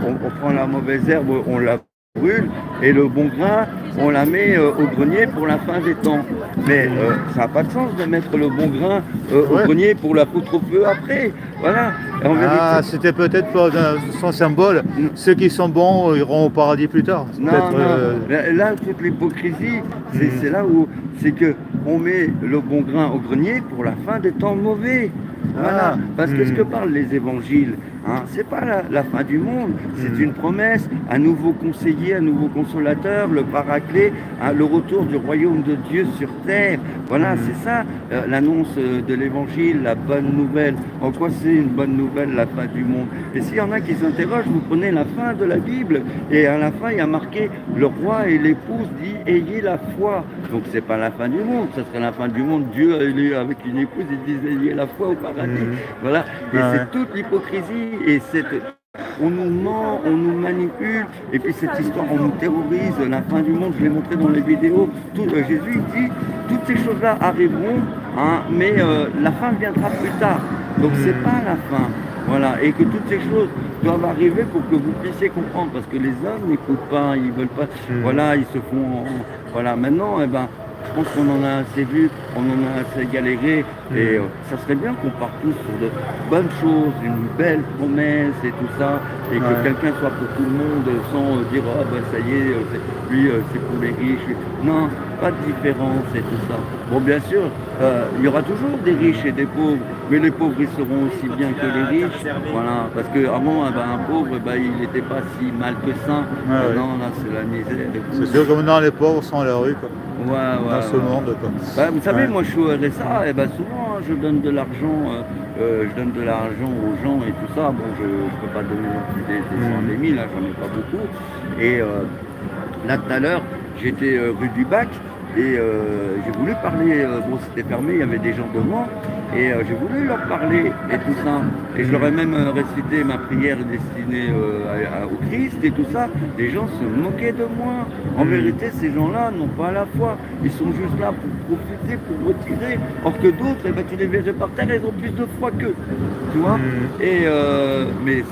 S1: on prend la mauvaise herbe, on la brûle, et le bon grain, on la met au grenier pour la fin des temps. Mais ça n'a pas de sens de mettre le bon grain au
S2: Ouais.
S1: grenier pour la foutre au feu après. Voilà. Et en
S2: Ah,
S1: vérité,
S2: c'était peut-être pas son symbole. Ceux qui sont bons iront au paradis plus tard.
S1: non,
S2: Peut-être,
S1: non. Là, toute l'hypocrisie, c'est là où c'est que on met le bon grain au grenier pour la fin des temps mauvais. Voilà.
S2: Ah.
S1: Parce que ce que parlent les évangiles, hein, c'est pas la fin du monde, c'est une promesse, un nouveau conseiller, un nouveau consolateur, le paraclet, hein, le retour du royaume de Dieu sur terre. Voilà, c'est ça l'annonce de l'évangile, la bonne nouvelle. En quoi c'est une bonne nouvelle, la fin du monde? Et s'il y en a qui s'interrogent, vous prenez la fin de la Bible et à la fin il y a marqué le roi et l'épouse dit ayez la foi. Donc c'est pas la fin du monde, ça serait la fin du monde. Dieu il est avec une épouse, il dit ayez la foi au paradis. Voilà, et
S2: Ah ouais.
S1: c'est toute l'hypocrisie et on nous ment, on nous manipule, et puis cette histoire, on nous terrorise, la fin du monde, je l'ai montré dans les vidéos, Jésus dit, toutes ces choses-là arriveront, hein, mais la fin viendra plus tard, donc c'est pas la fin, voilà, et que toutes ces choses doivent arriver pour que vous puissiez comprendre, parce que les hommes n'écoutent pas, ils veulent pas, voilà, ils se font, voilà, maintenant, eh ben, je pense qu'on en a assez vu, on en a assez galéré, et ça serait bien qu'on parte tous sur de bonnes choses, une belle promesse et tout ça, et que quelqu'un soit pour tout le monde sans dire ah ben ça y est, lui c'est pour les riches. Non, pas de différence et tout ça. Bon, bien sûr, il y aura toujours des riches et des pauvres, mais les pauvres ils seront aussi bien que les riches. Voilà, parce qu'avant un pauvre il n'était pas si mal que ça. Non, là c'est la misère. Et tout.
S2: C'est sûr que maintenant les pauvres sont à la rue, quoi.
S1: Ouais,
S2: Dans ce monde, quoi.
S1: Bah, vous savez,
S2: Ouais.
S1: moi je suis au RSA, et ben souvent je donne de l'argent, aux gens et tout ça. Bon, je ne peux pas donner non plus des cent, des mille, hein, j'en ai pas beaucoup. Et là tout à l'heure, j'étais rue du Bac et j'ai voulu parler, bon c'était fermé, il y avait des gens devant, et j'ai voulu leur parler et tout ça. Et je leur ai même récité ma prière destinée au Christ et tout ça. Les gens se moquaient de moi. En vérité, ces gens-là n'ont pas la foi. Ils sont juste là pour profiter, pour retirer. Or que d'autres, eh ben, tu les verrais par terre, ils ont plus de foi qu'eux. Tu vois. Et mais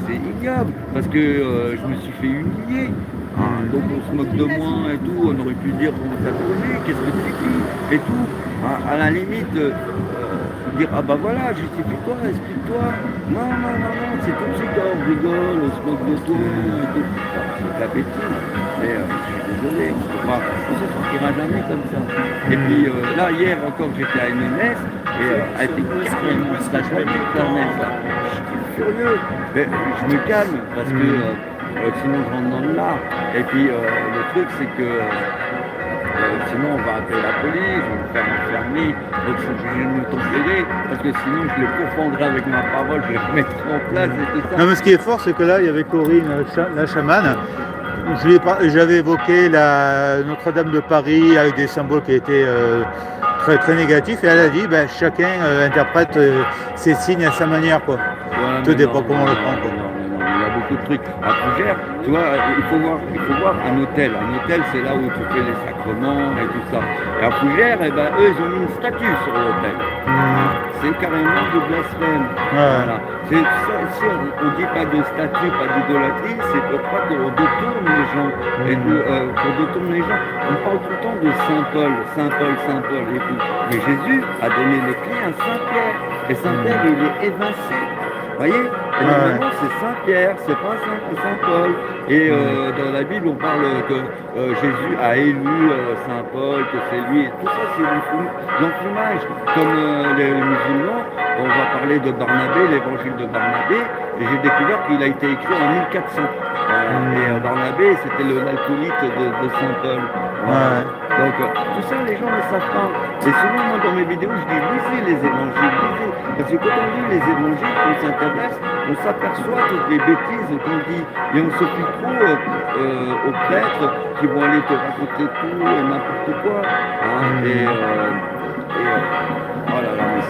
S1: c'est ignoble, parce que je me suis fait humilier. Ah, donc on se moque de moi et tout, on aurait pu dire comment ça tournait, qu'est-ce que tu dis et tout. À la limite, dire ah bah voilà, justifie-toi, explique-toi. Non, non, non, non, c'est tout de suite, on rigole, on se moque de toi et tout. C'est la bêtise, mais je suis désolé, on se sortira jamais comme ça. Et puis là, hier encore, j'étais à une messe et elle était carrément sacrée, la messe là. J'étais furieux, mais je me calme parce que sinon je rentre dans le lard. Et puis le truc c'est que sinon on va appeler la police, on va me faire enfermer, donc je suis obligé de me tempérer, parce que sinon je les confondrai avec ma parole, je vais les mettre en place et tout ça.
S2: Non, mais ce qui est fort, c'est que là, il y avait Corinne, la chamane. J'avais évoqué la Notre-Dame de Paris avec des symboles qui étaient très, très négatifs. Et elle a dit, ben, chacun interprète ses signes à sa manière, quoi.
S1: Ouais,
S2: Tout
S1: mais
S2: dépend
S1: non,
S2: comment on le
S1: non,
S2: prend, quoi.
S1: non, mais non, il y a beaucoup de trucs. À Fougères, tu vois, il faut voir un hôtel. Un hôtel, c'est là où tu fais les sacrements et tout ça. Et à Fougères, eh ben, eux, ils ont mis une statue sur l'hôtel. C'est carrément du blasphème. Voilà. Si on ne dit pas de statue, pas d'idolâtrie, c'est pour pas qu'on détourne les gens. Et qu'on détourne les gens. On parle tout le temps de Saint Paul, Saint Paul, Saint Paul et tout. Mais Jésus a donné les clés à Saint Pierre. Et Saint Pierre, il est évincé. Vous voyez? Et normalement, c'est Saint-Pierre, c'est pas Saint-Paul. Et dans la Bible, on parle que Jésus a élu Saint-Paul, que c'est lui. Et tout ça, c'est l'enfumage. Comme les musulmans, on va parler de Barnabé, l'évangile de Barnabé. Et j'ai découvert qu'il a été écrit en 1400. Et Barnabé, c'était l'alcoolite de Saint Paul.
S2: Ouais.
S1: Donc tout ça, les gens ne savent pas. Et souvent, moi, dans mes vidéos, je dis lisez les évangiles, lisez. Parce que quand on lit les évangiles, qu'on s'intéresse, on s'aperçoit toutes les bêtises qu'on dit. Et on se fie trop aux prêtres qui vont aller te raconter tout et n'importe quoi. Oh là là, mais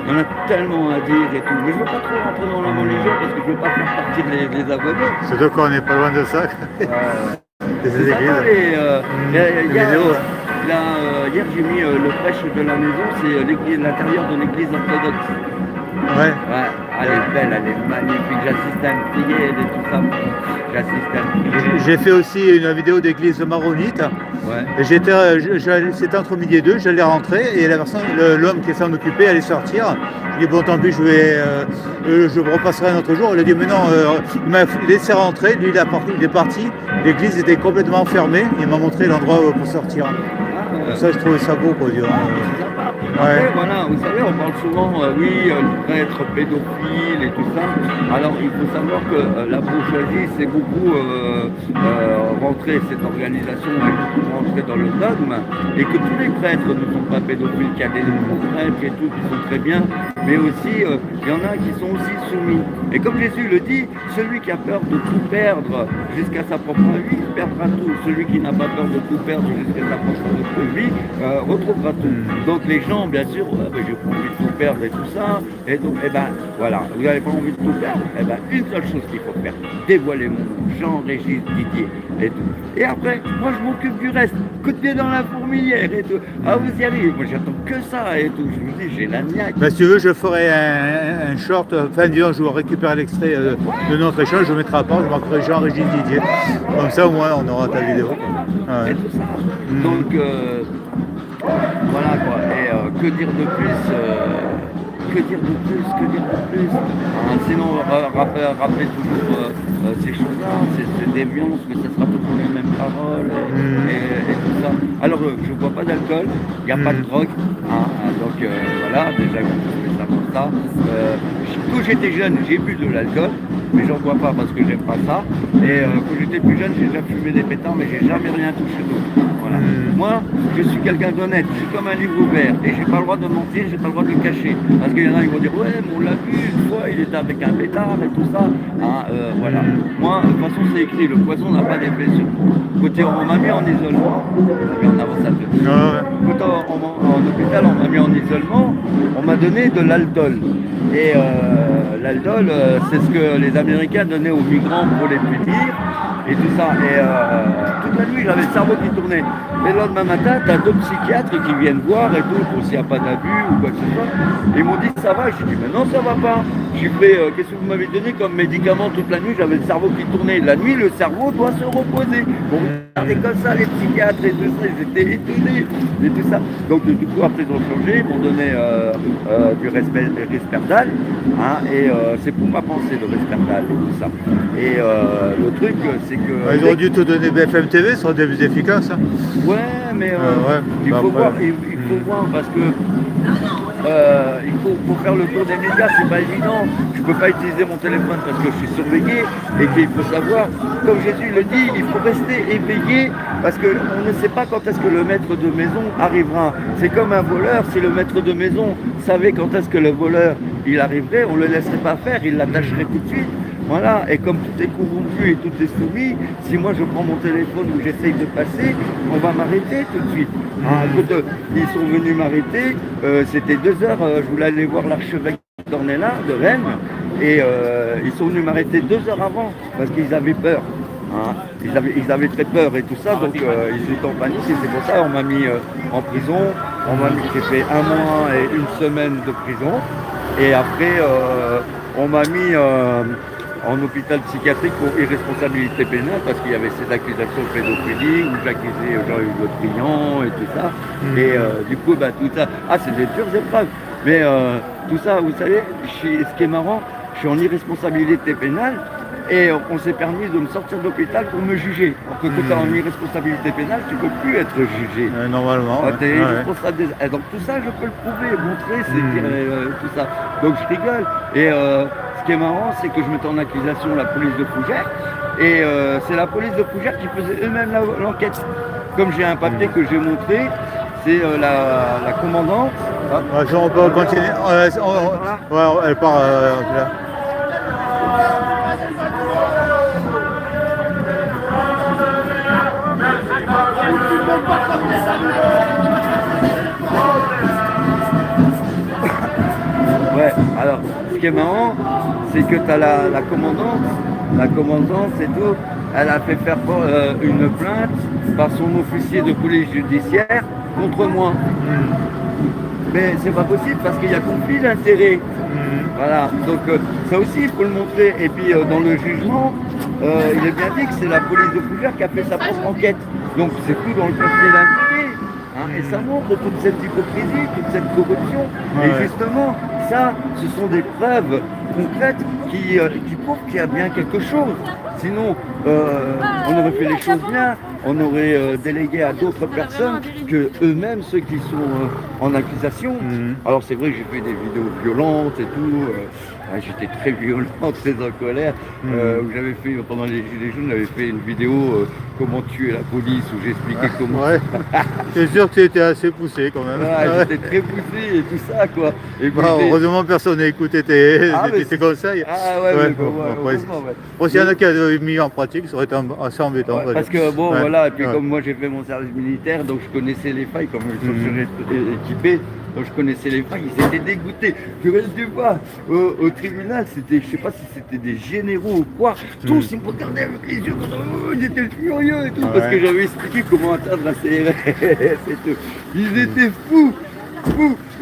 S1: il y en a tellement à dire et tout. Mais je ne veux pas trop rentrer dans la religion parce que je ne veux pas faire partie des abonnés.
S2: Surtout qu'on n'est pas loin de ça.
S1: C'est sympa, hier j'ai mis le prêche de la maison, c'est l'intérieur de l'église orthodoxe.
S2: Ouais.
S1: Elle est belle, elle est magnifique. J'assiste à une prière et tout ça. J'assiste à une prière.
S2: J'ai fait aussi une vidéo d'église maronite.
S1: Ouais.
S2: Et c'était entre midi et deux, j'allais rentrer et l'homme qui s'en occupait allait sortir. Je dis bon tant pis, je repasserai un autre jour. Il a dit mais non, il m'a laissé rentrer, lui il est parti, l'église était complètement fermée, il m'a montré l'endroit pour sortir. Ça je trouvais ça beau quoi dire.
S1: Après, voilà, vous savez, on parle souvent, le prêtre pédophile et tout ça. Alors, il faut savoir que la bourgeoisie, c'est beaucoup rentré, cette organisation est beaucoup rentrée dans le dogme, et que tous les prêtres ne sont pas pédophiles, qu'il y a des bons prêtres et tout qui sont très bien, mais aussi, il y en a qui sont aussi soumis. Et comme Jésus le dit, celui qui a peur de tout perdre jusqu'à sa propre vie, perdra tout. Celui qui n'a pas peur de tout perdre jusqu'à sa propre vie, retrouvera tout. Donc, les gens, bien sûr, j'ai pas envie de tout perdre et tout ça, et donc, voilà, vous n'avez pas envie de tout perdre, une seule chose qu'il faut faire, dévoiler mon nom, Jean-Régis Didier, et tout. Et après, moi je m'occupe du reste, coup de pied dans la fourmilière et tout. Ah, vous y arrivez, moi j'attends que ça et tout, je vous dis, j'ai la niaque.
S2: Si tu veux, je ferai un short, disons, je récupère l'extrait de notre échange, je mettrai à part, je marquerai Jean-Régis Didier, comme ça au moins on aura ta vidéo.
S1: Et tout ça. Donc, voilà quoi, et que dire de plus sinon, rappelez toujours ces choses-là, c'est déviance, mais ça sera toujours les mêmes paroles et tout ça. Alors, je ne bois pas d'alcool, il n'y a pas de drogue, donc voilà, déjà, je fais ça pour ça. Quand j'étais jeune, j'ai bu de l'alcool, mais j'en bois pas parce que j'aime pas ça. Et quand j'étais plus jeune, j'ai déjà fumé des pétards, mais j'ai jamais rien touché d'autre. Voilà. Moi, je suis quelqu'un d'honnête, je suis comme un livre ouvert, et j'ai pas le droit de mentir, j'ai pas le droit de le cacher. Parce qu'il y en a qui vont dire, ouais, mais on l'a vu une fois, il était avec un pétard et tout ça. Voilà. Moi, de toute façon, c'est écrit, le poison n'a pas d'effet sur moi. Côté, on m'a mis en isolement, en hôpital, on m'a mis en isolement, on m'a donné de l'Aldol. Et l'Aldol, c'est ce que les Américains donnaient aux migrants pour les punir et tout ça. Et toute la nuit, j'avais le cerveau qui tournait. Et le lendemain matin, tu as deux psychiatres qui viennent voir et tout, pour s'il n'y a pas d'abus ou quoi que ce soit. Ils m'ont dit ça va. J'ai dit mais non, ça va pas. J'ai fait qu'est-ce que vous m'avez donné comme médicament toute la nuit? J'avais le cerveau qui tournait. La nuit, le cerveau doit se reposer. Bon, regardez comme ça, les psychiatres et tout ça, ils étaient étonnés et tout ça. Donc du coup, après ils ont changé, ils m'ont donné du Risperdal. Et c'est pour ma pensée, le Risperdal et tout ça. Et le truc, c'est que...
S2: Ils auraient dû te donner BFM TV, ça aurait été plus efficace. Hein.
S1: Ouais, mais il faut voir parce que il faut faire le tour des médias, c'est pas évident. Je peux pas utiliser mon téléphone parce que je suis surveillé et qu'il faut savoir, comme Jésus le dit, il faut rester éveillé parce qu'on ne sait pas quand est-ce que le maître de maison arrivera. C'est comme un voleur, si le maître de maison savait quand est-ce que le voleur il arriverait, on ne le laisserait pas faire, il l'attacherait tout de suite. Voilà, et comme tout est corrompu et tout est soumis, si moi je prends mon téléphone ou j'essaye de passer, on va m'arrêter tout de suite. Quand ils sont venus m'arrêter, c'était 2 heures, je voulais aller voir l'archevêque d'Ornella, de Rennes, et ils sont venus m'arrêter 2 heures avant, parce qu'ils avaient peur. Ils avaient très peur et tout ça, donc ils étaient en panique, et c'est pour ça qu'on m'a mis en prison. J'ai fait 1 mois et 1 semaine de prison, et après on m'a mis... en hôpital psychiatrique pour irresponsabilité pénale parce qu'il y avait ces accusations de pédophilie où j'accusais Jean-Hugues Le Drian et tout ça. Et du coup, tout ça, c'est des dures épreuves. Mais tout ça, vous savez, ce qui est marrant, je suis en irresponsabilité pénale et on s'est permis de me sortir de l'hôpital pour me juger. Alors que quand tu es en irresponsabilité pénale, tu ne peux plus être jugé.
S2: Normalement.
S1: T'es irresponsable donc tout ça, je peux le prouver, montrer, c'est dire tout ça. Donc je rigole. Et ce qui est marrant, c'est que je mettais en accusation la police de Fougères, et c'est la police de Fougères qui faisait eux-mêmes l'enquête. Comme j'ai un papier que j'ai montré, c'est la commandante. Hop.
S2: Ouais, on peut continuer. Ouais, elle part là.
S1: Ouais, alors, ce qui est marrant, c'est que tu as la commandante, c'est tout, elle a fait faire une plainte par son officier de police judiciaire contre moi. Mais c'est pas possible parce qu'il y a conflit d'intérêts. Voilà, donc ça aussi il faut le montrer. Et puis dans le jugement, il est bien dit que c'est la police de Fougères qui a fait sa propre enquête. Donc c'est tout dans le conflit d'intérêts. Hein, et ça montre toute cette hypocrisie, toute cette corruption.
S2: Ouais.
S1: Et justement, ça, ce sont des preuves concrètes qui prouvent qu'il y a bien quelque chose. Sinon, on aurait fait les choses bien, on aurait délégué à d'autres personnes que eux-mêmes, ceux qui sont en accusation. Alors c'est vrai que j'ai fait des vidéos violentes et tout, j'étais très violent, très en colère. Où j'avais fait, pendant les Gilets jaunes, j'avais fait une vidéo comment tuer la police, où j'expliquais comment...
S2: Ouais. C'est sûr que c'était assez poussé quand même.
S1: Ouais, j'étais très poussé et tout ça, quoi. Et puis,
S2: heureusement personne n'a écouté tes conseils.
S1: Ah ouais,
S2: Ouais,
S1: mais
S2: bon,
S1: heureusement, ouais.
S2: Bon, s'il y en a qui avaient mis en pratique, ça aurait été assez embêtant.
S1: Ouais, parce que bon,
S2: Ouais.
S1: voilà, et puis
S2: Ouais.
S1: comme moi j'ai fait mon service militaire, donc je connaissais les failles, comme je suis équipé, donc je connaissais les failles, ils étaient dégoûtés. Je reste du fois au tribunal, c'était, je sais pas si c'était des généraux ou quoi, tous ils me regardaient avec les yeux, ils étaient furieux et tout, parce que j'avais expliqué comment atteindre la CRS et tout. Ils étaient fous.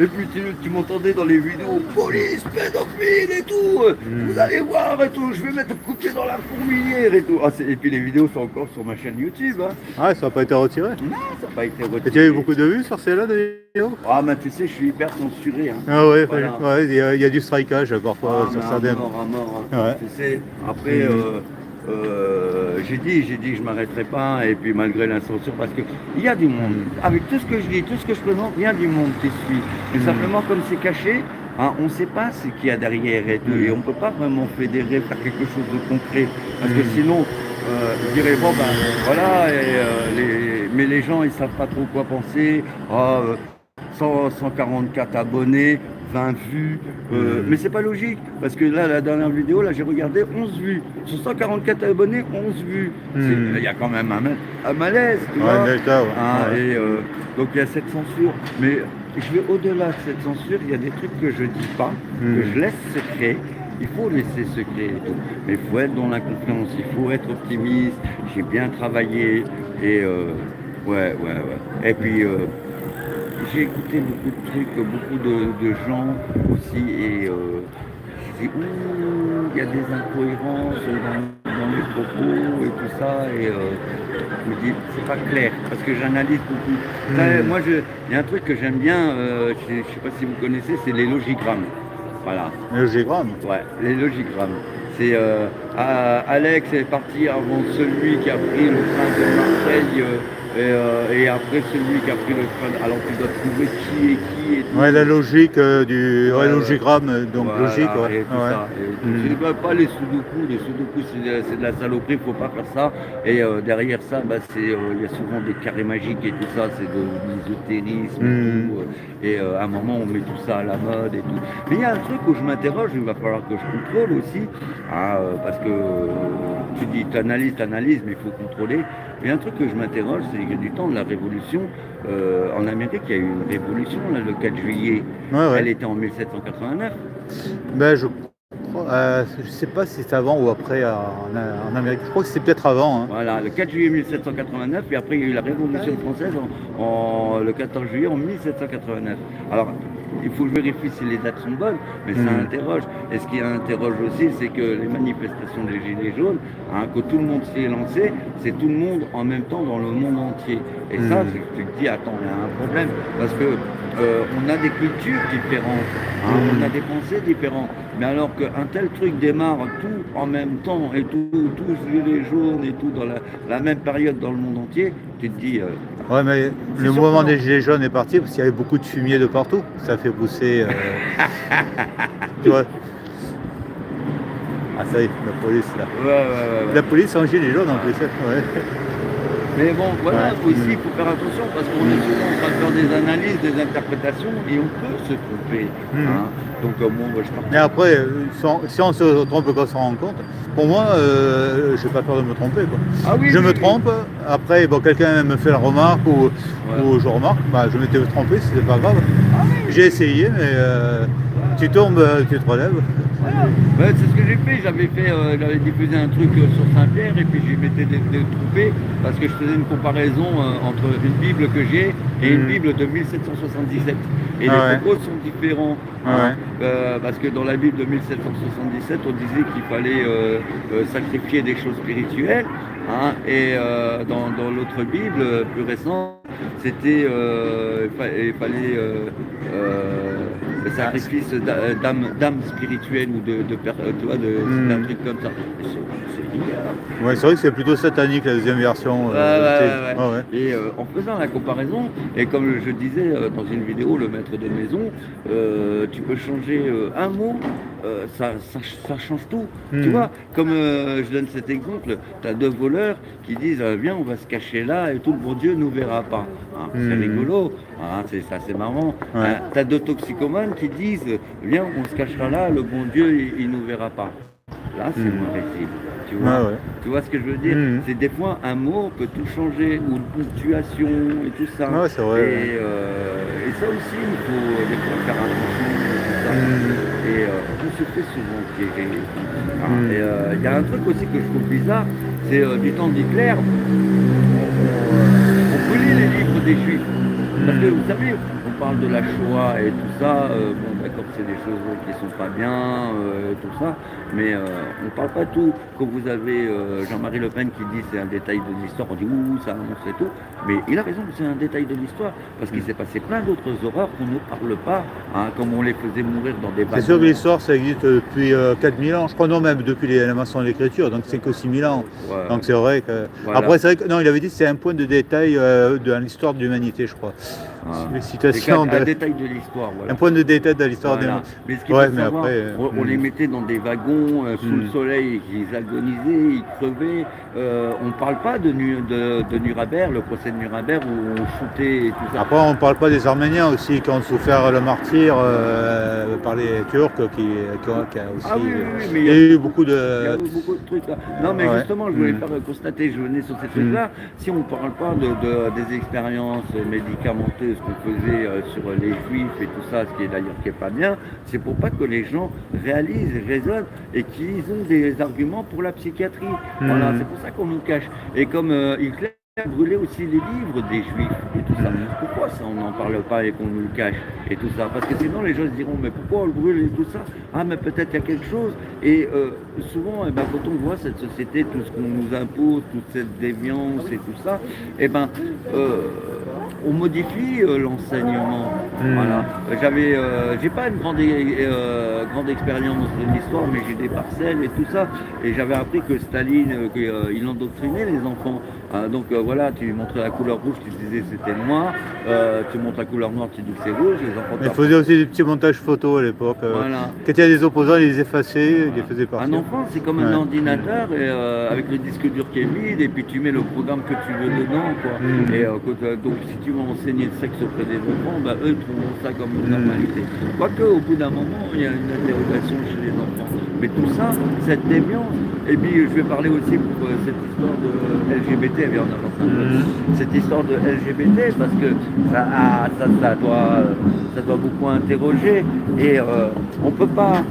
S1: Et puis tu m'entendais dans les vidéos, police, pédophile et tout, vous allez voir et tout, je vais mettre un coup de pied dans la fourmilière et tout. Et puis les vidéos sont encore sur ma chaîne YouTube. Hein.
S2: Ah, ça n'a pas été retiré.
S1: Non, ça n'a pas été retiré.
S2: Et tu as eu beaucoup de vues sur celle-là des vidéos?
S1: Ah, mais tu sais, je suis hyper censuré. Hein.
S2: Ah ouais,
S1: Voilà.
S2: ouais, il y a du strikeage parfois sur
S1: mais
S2: certains.
S1: à mort, hein.
S2: Ouais.
S1: Tu sais, après, j'ai dit que je m'arrêterai pas, et puis malgré la censure, parce qu'il y a du monde. Avec tout ce que je dis, tout ce que je présente, il y a du monde qui suit. Mais simplement, comme c'est caché, hein, on ne sait pas ce qu'il y a derrière et tout. Et on ne peut pas vraiment fédérer, faire quelque chose de concret. Parce que sinon, je dirais, bon, ben voilà, mais les gens, ils ne savent pas trop quoi penser. 144 abonnés, 20 vues, mais c'est pas logique, parce que là, la dernière vidéo, là, j'ai regardé 11 vues. Sur 144 abonnés, 11 vues. Il y a quand même un malaise, tu vois.
S2: Ouais.
S1: Et donc il y a cette censure. Mais je vais au-delà de cette censure, il y a des trucs que je dis pas, que je laisse secret. Il faut laisser secret et tout. Mais il faut être dans la confiance, il faut être optimiste. J'ai bien travaillé, et ouais. Et puis, j'ai écouté beaucoup de trucs, beaucoup de gens aussi, et j'ai dit, il y a des incohérences dans les propos et tout ça, et je me dis, c'est pas clair, parce que j'analyse beaucoup. Là, moi, il y a un truc que j'aime bien, je ne sais pas si vous connaissez, c'est les logigrammes. Voilà.
S2: Les logigrammes?
S1: Ouais, les logigrammes. C'est Alex est parti avant celui qui a pris le train de Marseille. Et après celui qui a pris le train, alors tu dois trouver qui est qui et tout.
S2: Ouais, la logique du logigramme, donc
S1: voilà,
S2: logique,
S1: et tout ça. C'est pas les sudoku c'est de la saloperie, faut pas faire ça. Et derrière ça, bah, il y a souvent des carrés magiques et tout ça, c'est de l'ésotérisme et tout. Et à un moment on met tout ça à la mode et tout. Mais il y a un truc où je m'interroge, il va falloir que je contrôle aussi, parce que tu dis t'analyses, mais il faut contrôler. Il y a un truc que je m'interroge, c'est que du temps de la Révolution, en Amérique, il y a eu une révolution, là, le 4 juillet.
S2: Ouais.
S1: Elle était en 1789.
S2: Ben, je sais pas si c'est avant ou après en Amérique. Je crois que c'est peut-être avant. Hein.
S1: Voilà, le 4 juillet 1789, puis après il y a eu la Révolution française le 14 juillet en 1789. Alors, il faut que je vérifie si les dates sont bonnes, mais ça interroge. Et ce qui interroge aussi, c'est que les manifestations des Gilets jaunes, que tout le monde s'y est lancé, c'est tout le monde en même temps dans le monde entier. Et ça, tu te dis, attends, il y a un problème, parce que on a des cultures différentes, on a des pensées différentes. Mais alors qu'un tel truc démarre tout en même temps, et tous les jaunes et tout dans la même période dans le monde entier, tu te dis...
S2: Ouais, mais le mouvement des Gilets jaunes est parti parce qu'il y avait beaucoup de fumier de partout. Ça fait pousser... tu vois. Ah ça y est, la police là.
S1: Ouais.
S2: La police en gilet jaune en plus. Ouais.
S1: Mais bon, voilà,
S2: Ouais.
S1: aussi, il faut faire attention parce qu'on est souvent en train de faire des analyses, des interprétations et on peut se tromper. Hein. Donc, bon, moi, je partage.
S2: Mais après, si on se trompe quand on s'en rend compte, pour moi, je n'ai pas peur de me tromper. Quoi.
S1: Ah oui,
S2: je me
S1: oui.
S2: trompe, après bon, quelqu'un me fait la remarque ou je remarque, bah, je m'étais trompé, c'était pas grave. J'ai essayé, mais tu tombes, tu te relèves.
S1: Voilà. Ouais, c'est ce que j'ai fait. J'avais diffusé un truc sur Saint-Pierre et puis j'y mettais des trompés parce que je faisais une comparaison entre une Bible que j'ai et une Bible de 1777. Et les propos sont différents. Hein, parce que dans la Bible de 1777, on disait qu'il fallait sacrifier des choses spirituelles. Hein, et dans l'autre Bible plus récente, c'était il fallait le sacrifice d'âme spirituelle ou d'un truc comme ça. C'est lié, hein.
S2: Ouais, c'est vrai que c'est plutôt satanique la deuxième version.
S1: Ouais. Et en faisant la comparaison, et comme je disais dans une vidéo, le maître de maison, tu peux changer un mot, ça change tout. Tu vois, comme je donne cet exemple, tu as deux voleurs qui disent viens, on va se cacher là et tout le bon Dieu nous verra pas. Hein, c'est rigolo, hein, c'est marrant. Hein, tu as deux toxicomanes qui disent viens, on se cachera là, le bon Dieu il nous verra pas. Là, c'est moins risible. Tu vois ce que je veux dire? C'est des fois un mot peut tout changer, ou une ponctuation et tout ça.
S2: C'est vrai.
S1: Et ça aussi, il faut des fois faire attention. Et on se fait souvent piéger. Et il y a un truc aussi que je trouve bizarre, c'est du temps d'Hitler, on brûlait les livres des Juifs. Parce que vous savez, on parle de la Shoah et tout ça, bon d'accord, c'est des choses qui sont pas bien, tout ça, mais on parle pas tout. Quand vous avez Jean-Marie Le Pen qui dit c'est un détail de l'histoire, on dit ouh, ça annonce et tout, mais il a raison, c'est un détail de l'histoire, parce qu'il s'est passé plein d'autres horreurs qu'on ne parle pas, hein, comme on les faisait mourir dans des
S2: C'est sûr que l'histoire, ça existe depuis 4000 ans, je crois, non, même depuis l'invention de l'écriture, donc c'est que 6000 ans. Ouais. Donc c'est vrai que. Voilà. Après, c'est vrai que. Non, il avait dit que c'est un point de détail dans l'histoire de l'humanité, je crois. Les citations
S1: un détail de l'histoire. Voilà.
S2: Un point de détail de l'histoire
S1: voilà.
S2: des.
S1: Mais ce qu'il faut savoir, après, on les mettait dans des wagons sous le soleil, ils agonisaient, ils crevaient. On ne parle pas de Nuremberg, le procès de Nuremberg où on shootait et tout ça.
S2: Après, on ne parle pas des Arméniens aussi qui ont souffert le martyre par les Turcs qui ont aussi.
S1: Ah oui, mais il y a eu beaucoup de trucs là. Non, mais justement, je voulais faire constater, je venais sur ces trucs-là. Si on ne parle pas des expériences médicamenteuses qu'on faisait sur les Juifs et tout ça, ce qui est d'ailleurs qui est pas bien, c'est pour pas que les gens réalisent, raisonnent et qu'ils ont des arguments pour la psychiatrie. Voilà, c'est pour ça qu'on nous cache. Et comme Hitler a brûlé aussi les livres des Juifs et tout ça. Pourquoi ça on n'en parle pas et qu'on nous le cache et tout ça? Parce que sinon les gens se diront mais pourquoi on le brûle et tout ça? Ah mais peut-être il y a quelque chose. Et souvent quand on voit cette société, tout ce qu'on nous impose, toute cette déviance et tout ça, on modifie l'enseignement. Voilà. J'ai pas une grande expérience de l'histoire, mais j'ai des parcelles et tout ça. Et j'avais appris que Staline, il endoctrinait les enfants. Donc voilà, tu montres la couleur rouge, tu disais c'était noir. Tu montres la couleur noire, tu dis que c'est rouge. Les enfants.
S2: Il faisait aussi des petits montages photos à l'époque.
S1: Voilà.
S2: Quand il y a des opposants, ils les effaçaient, ils les faisaient partir.
S1: Un enfant, c'est comme un ordinateur avec le disque dur qui est vide et puis tu mets le programme que tu veux dedans, quoi. Et donc si tu veux enseigner le sexe auprès des enfants, eux trouveront ça comme une normalité. Quoique au bout d'un moment, il y a une interrogation chez les enfants. Mais tout ça, cette déviance, et puis je vais parler aussi pour cette histoire de LGBT, cette histoire de LGBT, parce que ça doit beaucoup interroger, et on peut pas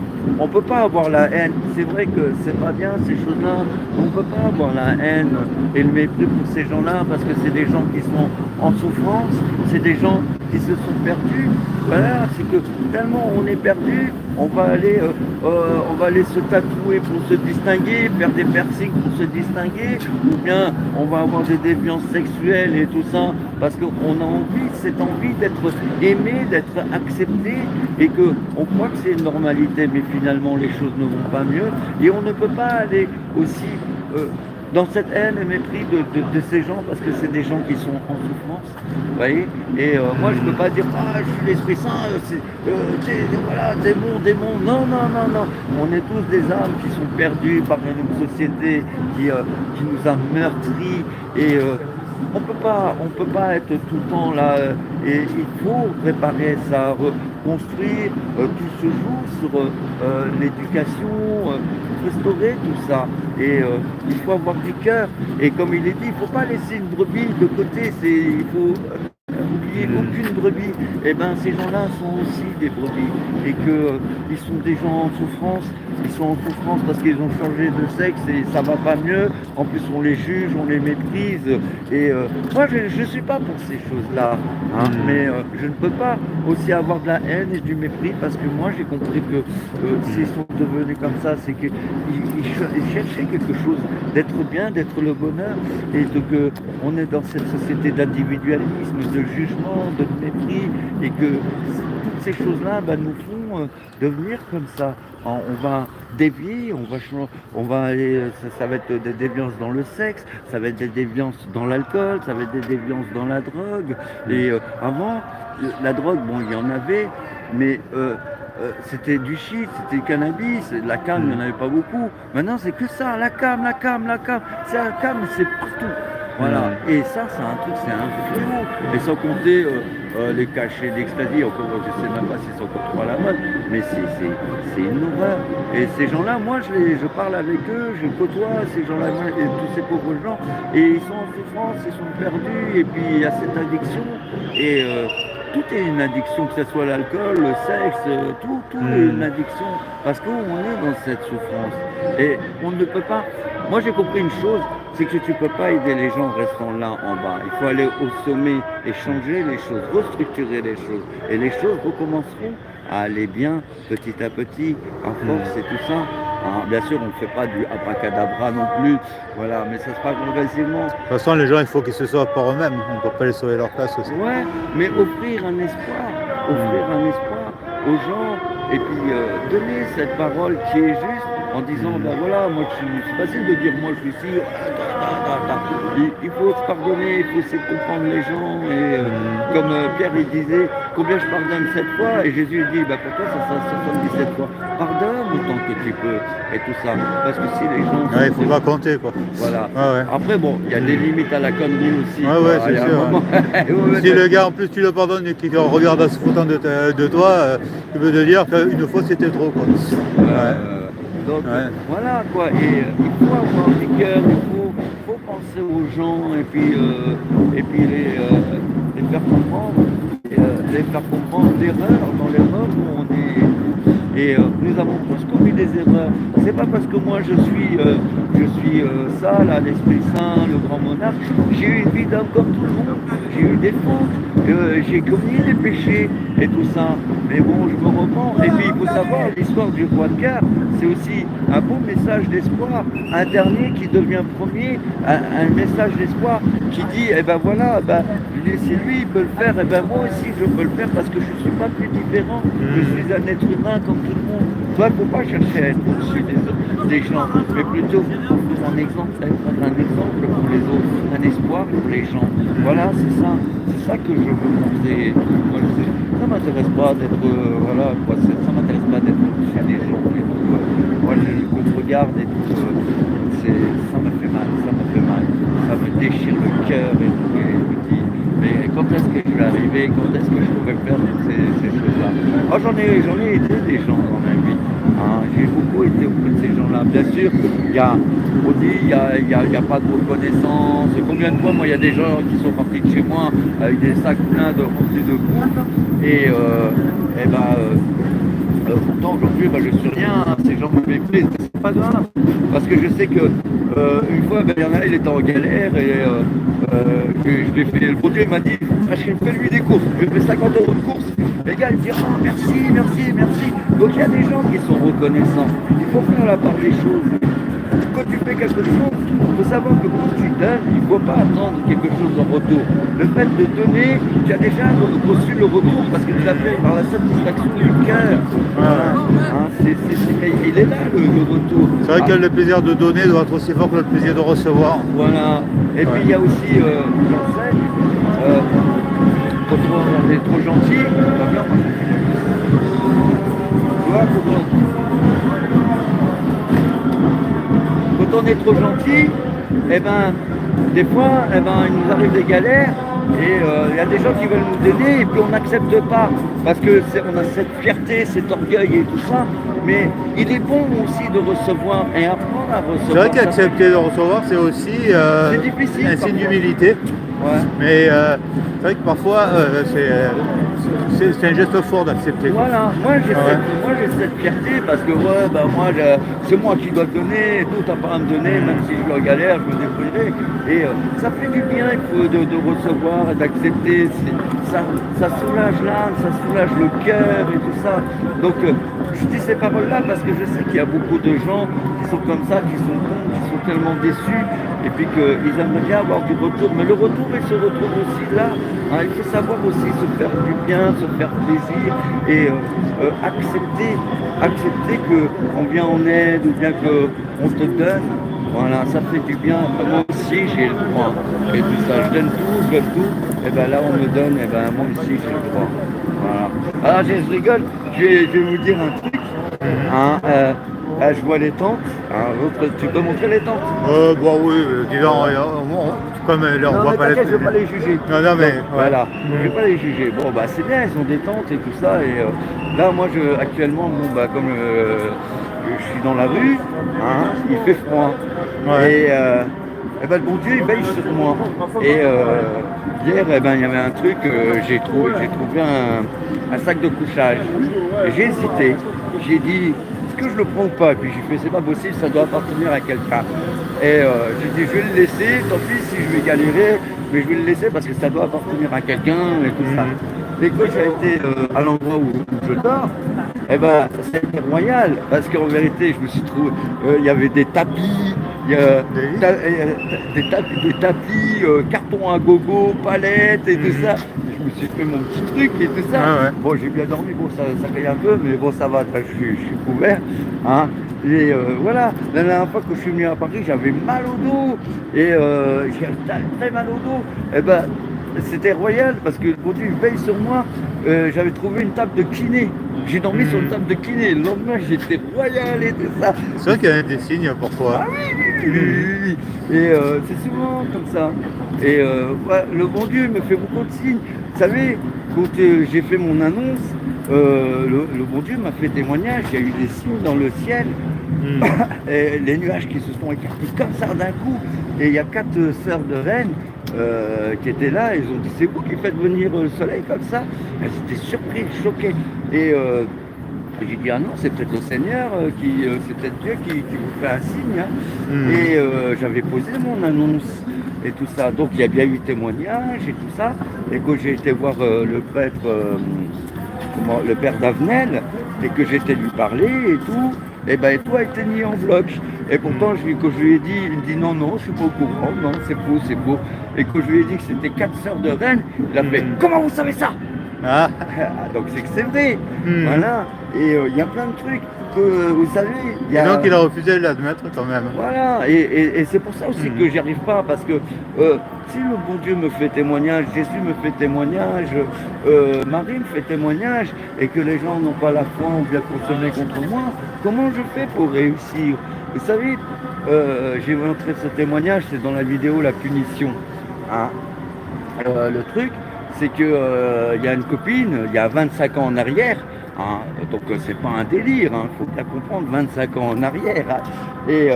S1: avoir la haine. C'est vrai que c'est pas bien ces choses-là. On peut pas avoir la haine et le mépris pour ces gens-là parce que c'est des gens qui sont en souffrance, c'est des gens qui se sont perdus. Voilà, c'est que tellement on est perdu, on va aller se tatouer pour se distinguer, faire des piercings pour se distinguer, ou bien on va avoir des déviances sexuelles et tout ça, parce qu'on a cette envie d'être aimé, d'être accepté, et qu'on croit que c'est une normalité, mais finalement les choses ne vont pas mieux, et on ne peut pas aller aussi dans cette haine et mépris de ces gens, parce que c'est des gens qui sont en souffrance, vous voyez. Et moi, je ne peux pas dire, ah, je suis l'Esprit Saint, voilà, démon. Non, non, non, non. On est tous des âmes qui sont perdues par une société qui nous a meurtris. Et on peut pas être tout le temps là. Et il faut réparer ça, reconstruire. Tout se joue sur l'éducation, restaurer tout ça. Et il faut avoir du cœur. Et comme il est dit, il ne faut pas laisser une brebis de côté. Il faut oublier aucune brebis. Et bien ces gens-là sont aussi des brebis. Et qu'ils sont des gens en souffrance. Ils sont en souffrance parce qu'ils ont changé de sexe et ça va pas mieux. En plus, on les juge, on les méprise. Et moi, je ne suis pas pour ces choses-là. Hein, mais je ne peux pas aussi avoir de la haine et du mépris parce que moi, j'ai compris que s'ils sont devenus comme ça, c'est qu'ils cherchaient quelque chose d'être bien, d'être le bonheur. Et que on est dans cette société d'individualisme, de jugement, de mépris. Et que toutes ces choses-là nous font devenir comme ça. On va dévier, on va aller, ça va être des déviances dans le sexe, ça va être des déviances dans l'alcool, ça va être des déviances dans la drogue. Et avant, la drogue, bon, il y en avait, mais c'était du shit, c'était du cannabis, la cam, il n'y en avait pas beaucoup. Maintenant, c'est que ça, la cam. C'est la cam, c'est partout. Voilà, et ça, c'est un truc, c'est un fléau. Et sans compter les cachets d'ecstasy, encore, je ne sais même pas si c'est encore trop à la mode, mais c'est une horreur. Et ces gens-là, moi, je parle avec eux, je côtoie ces gens-là, et tous ces pauvres gens, et ils sont en souffrance, ils sont perdus, et puis il y a cette addiction, et tout est une addiction, que ce soit l'alcool, le sexe, tout est une addiction, parce qu'on est dans cette souffrance. Et on ne peut pas... Moi, j'ai compris une chose, c'est que tu ne peux pas aider les gens restant là en bas. Il faut aller au sommet et changer les choses, restructurer les choses. Et les choses recommenceront à aller bien petit à petit, à force et tout ça. Alors, bien sûr, on ne fait pas du abracadabra non plus, voilà, mais ça se passe progressivement.
S2: De toute façon, les gens, il faut qu'ils se sauvent par eux-mêmes. On ne peut pas les sauver leur place aussi.
S1: Ouais, mais offrir un espoir aux gens, et puis donner cette parole qui est juste, en disant, ben voilà, moi c'est facile de dire, moi je suis ici, il faut se pardonner, il faut essayer de comprendre les gens, et comme Pierre il disait, combien je pardonne 7 fois, et Jésus dit, ben pour toi ça sera 77 fois, pardonne autant que tu peux, et tout ça, parce que si les gens...
S2: Ouais, il ne faut pas compter, quoi.
S1: Voilà.
S2: Ah ouais.
S1: Après, bon, il y a des limites à la connerie aussi.
S2: Ah ouais, c'est sûr. Si le gars, en plus, tu le pardonnes et qu'il te regarde en se foutant de toi, tu veux te dire qu'une fois c'était trop, quoi.
S1: Donc voilà quoi, et il faut avoir du cœur, il faut penser aux gens et puis les faire comprendre l'erreur dans l'erreur où on est. Et nous avons tous commis des erreurs. C'est pas parce que moi je suis ça, là, l'Esprit Saint, le grand monarque. J'ai eu une vie d'homme comme tout le monde. J'ai eu des fautes, j'ai commis des péchés et tout ça. Mais bon, je me repens. Et puis il faut savoir, l'histoire du roi de Gare, c'est aussi un beau message d'espoir. Un dernier qui devient premier, un message d'espoir qui dit, eh ben voilà, si lui il peut le faire, eh ben moi aussi je peux le faire parce que je ne suis pas plus différent. Je suis un être humain comme tout le monde. Toi, il ne faut pas chercher à être au-dessus des gens, mais plutôt pour un exemple, être un exemple pour les autres, un espoir pour les gens. Voilà, c'est ça que je veux montrer. Moi, ça ne m'intéresse pas d'être, ça m'intéresse pas d'être au-dessus des gens. Moi, je me regarde et tout, ça me fait mal, ça me déchire le cœur et tout. Et je me dis, mais quand est-ce que je vais arriver, quand est-ce que je pourrais faire ces choses-là? Oh, j'en ai aidé des gens dans ma vie. Hein, j'ai beaucoup été auprès de ces gens-là. Bien sûr, il y a pas de reconnaissance. Combien de fois, moi, il y a des gens qui sont partis de chez moi avec des sacs pleins de remplis de bouffe. Et pourtant, aujourd'hui, je suis rien. Ces gens me méprisent. C'est pas grave. Parce que je sais que une fois, il y en a, il était en galère et je lui ai fait, le beau Dieu m'a dit, fais-lui des courses. Je lui ai fait 50 € de courses. Les gars, ils disent, oh, merci. Donc il y a des gens qui sont reconnaissants. Il faut faire la part des choses. Quand tu fais quelque chose, Il faut savoir que quand tu donnes, il ne faut pas attendre quelque chose en retour. Le fait de donner, tu as déjà reçu le retour parce que tu l'as fait par la satisfaction du cœur. Hein, il est là le retour.
S2: C'est vrai que le plaisir de donner doit être aussi fort que le plaisir de recevoir.
S1: Voilà. Et puis il y a aussi, j'enseigne, quand on est trop gentil, tu vois, quand on est trop gentil, eh ben, des fois, eh ben, il nous arrive des galères et il y a des gens qui veulent nous donner et puis on n'accepte pas parce que on a cette fierté, cet orgueil et tout ça. Mais il est bon aussi de recevoir et apprendre à recevoir.
S2: C'est vrai qu'accepter de recevoir, c'est aussi
S1: difficile,
S2: un signe d'humilité.
S1: Ouais.
S2: Mais c'est vrai que parfois, c'est un geste fort d'accepter.
S1: Voilà, moi j'ai cette fierté parce que c'est moi qui dois te donner, et tout, t'as pas à me donner, même si je suis en galère, je me débrouillerai. Et ça fait du bien de recevoir et d'accepter. Ça soulage l'âme, ça soulage le cœur et tout ça. Donc je dis ces paroles-là parce que je sais qu'il y a beaucoup de gens qui sont comme ça, qui sont cons, qui sont tellement déçus, et puis qu'ils aimeraient bien avoir du retour. Mais le retour, il se retrouve aussi là. Hein, il faut savoir aussi se faire du bien, se faire plaisir et accepter qu'on vient en aide ou bien qu'on te donne. Voilà, ça fait du bien. Moi aussi, j'ai le droit. Et tout ça, je donne tout. Et bien là, on me donne, et bien moi aussi, j'ai le droit. Voilà. Alors, je rigole, je vais vous dire un truc. Hein, je vois les tentes. Hein, tu peux montrer les tentes?
S2: Bon, oui, disons, comme là, on voit pas les...
S1: Je ne vais pas les juger.
S2: Non, mais...
S1: Voilà, je ne vais pas les juger. Bon, bah, c'est bien, ils ont des tentes et tout ça. Et là, moi, actuellement, comme je suis dans la rue, hein, il fait froid. Ouais. Et ben, le bon Dieu, il veille sur moi. Et hier, il y avait un truc, j'ai trouvé un sac de couchage. J'ai hésité, j'ai dit, est-ce que je le prends ou pas? Et puis j'ai fait, c'est pas possible, ça doit appartenir à quelqu'un. Et j'ai dit, je vais le laisser, tant pis si je vais galérer, mais je vais le laisser parce que ça doit appartenir à quelqu'un et tout ça. Et quand j'ai été à l'endroit où je dors, eh ben, c'était royal, parce qu'en vérité, je me suis trouvé, il y avait des tapis, des tapis, carton à gogo, palettes et tout ça. Je me suis fait mon petit truc et tout ça. Ah ouais. Bon, j'ai bien dormi, bon, ça paye un peu, mais bon, ça va, je suis couvert. Hein. Et voilà, la dernière fois que je suis venu à Paris, j'avais mal au dos. Et j'ai très mal au dos. Et ben, c'était royal parce que bon Dieu, il veille sur moi. J'avais trouvé une table de kiné. J'ai dormi sur une table de kiné. Le lendemain, j'étais royal et tout ça.
S2: C'est vrai qu'il y a des signes pourquoi.
S1: Ah oui. Et c'est souvent comme ça. Et le bon Dieu me fait beaucoup de signes. Vous savez, quand j'ai fait mon annonce, le bon Dieu m'a fait témoignage. Il y a eu des signes dans le ciel. Et les nuages qui se sont écartés comme ça d'un coup. Et il y a 4 sœurs de reines qui étaient là. Ils ont dit, c'est vous qui faites venir le soleil comme ça? Elles étaient surprises, choquées. Et j'ai dit, ah non, c'est peut-être le Seigneur, c'est peut-être Dieu qui vous fait un signe. Hein. Et j'avais posé mon annonce et tout ça. Donc il y a bien eu témoignage et tout ça. Et quand j'ai été voir le prêtre, le père d'Avenel, et que j'étais lui parler et tout, et ben tout a été mis en bloc. Et pourtant, quand je lui ai dit, il me dit non, je suis pas au courant, non, c'est faux. Et quand je lui ai dit que c'était 4 sœurs de reines, il a fait, comment vous savez ça? Donc c'est que c'est vrai. Voilà. Et il y a plein de trucs que vous savez.
S2: Donc il a refusé de l'admettre quand même.
S1: Voilà. Et c'est pour ça aussi que j'y arrive pas, parce que si le bon Dieu me fait témoignage, Jésus me fait témoignage, Marie me fait témoignage, et que les gens n'ont pas la foi ou bien consommer contre moi, comment je fais pour réussir? Vous savez, j'ai montré ce témoignage, c'est dans la vidéo La Punition. Hein. Le truc, c'est que y a une copine, il y a 25 ans en arrière, hein, donc c'est pas un délire, hein, faut bien comprendre, 25 ans en arrière, hein, et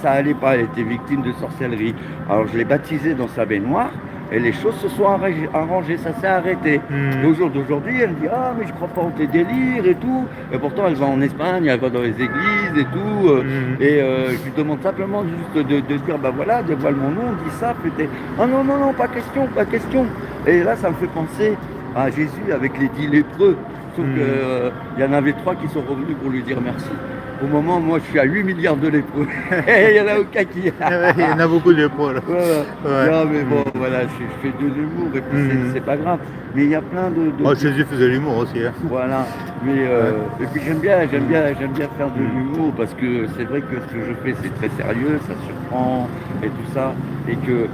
S1: ça allait pas, elle était victime de sorcellerie. Alors je l'ai baptisée dans sa baignoire, et les choses se sont arrangées, ça s'est arrêté. Et au jour d'aujourd'hui, elle me dit, ah mais je crois pas en tes délires et tout, et pourtant elle va en Espagne, elle va dans les églises et tout, et je lui demande simplement juste de dire, bah voilà, dévoile mon nom, dis ça, peut-être, ah non, pas question. Et là, ça me fait penser à Jésus avec les 10 lépreux. Sauf qu'il y en avait 3 qui sont revenus pour lui dire merci. au moment, moi, je suis à 8 milliards de lépreux. Et il n'y en a aucun qui...
S2: Il y en a beaucoup de pros là.
S1: Voilà.
S2: Ouais.
S1: Non, mais bon, voilà, je fais de l'humour et puis c'est pas grave. Mais il y a plein de...
S2: Moi, Jésus faisait l'humour aussi. Hein.
S1: Voilà, mais et puis j'aime bien faire de l'humour parce que c'est vrai que ce que je fais c'est très sérieux, ça surprend et tout ça, et que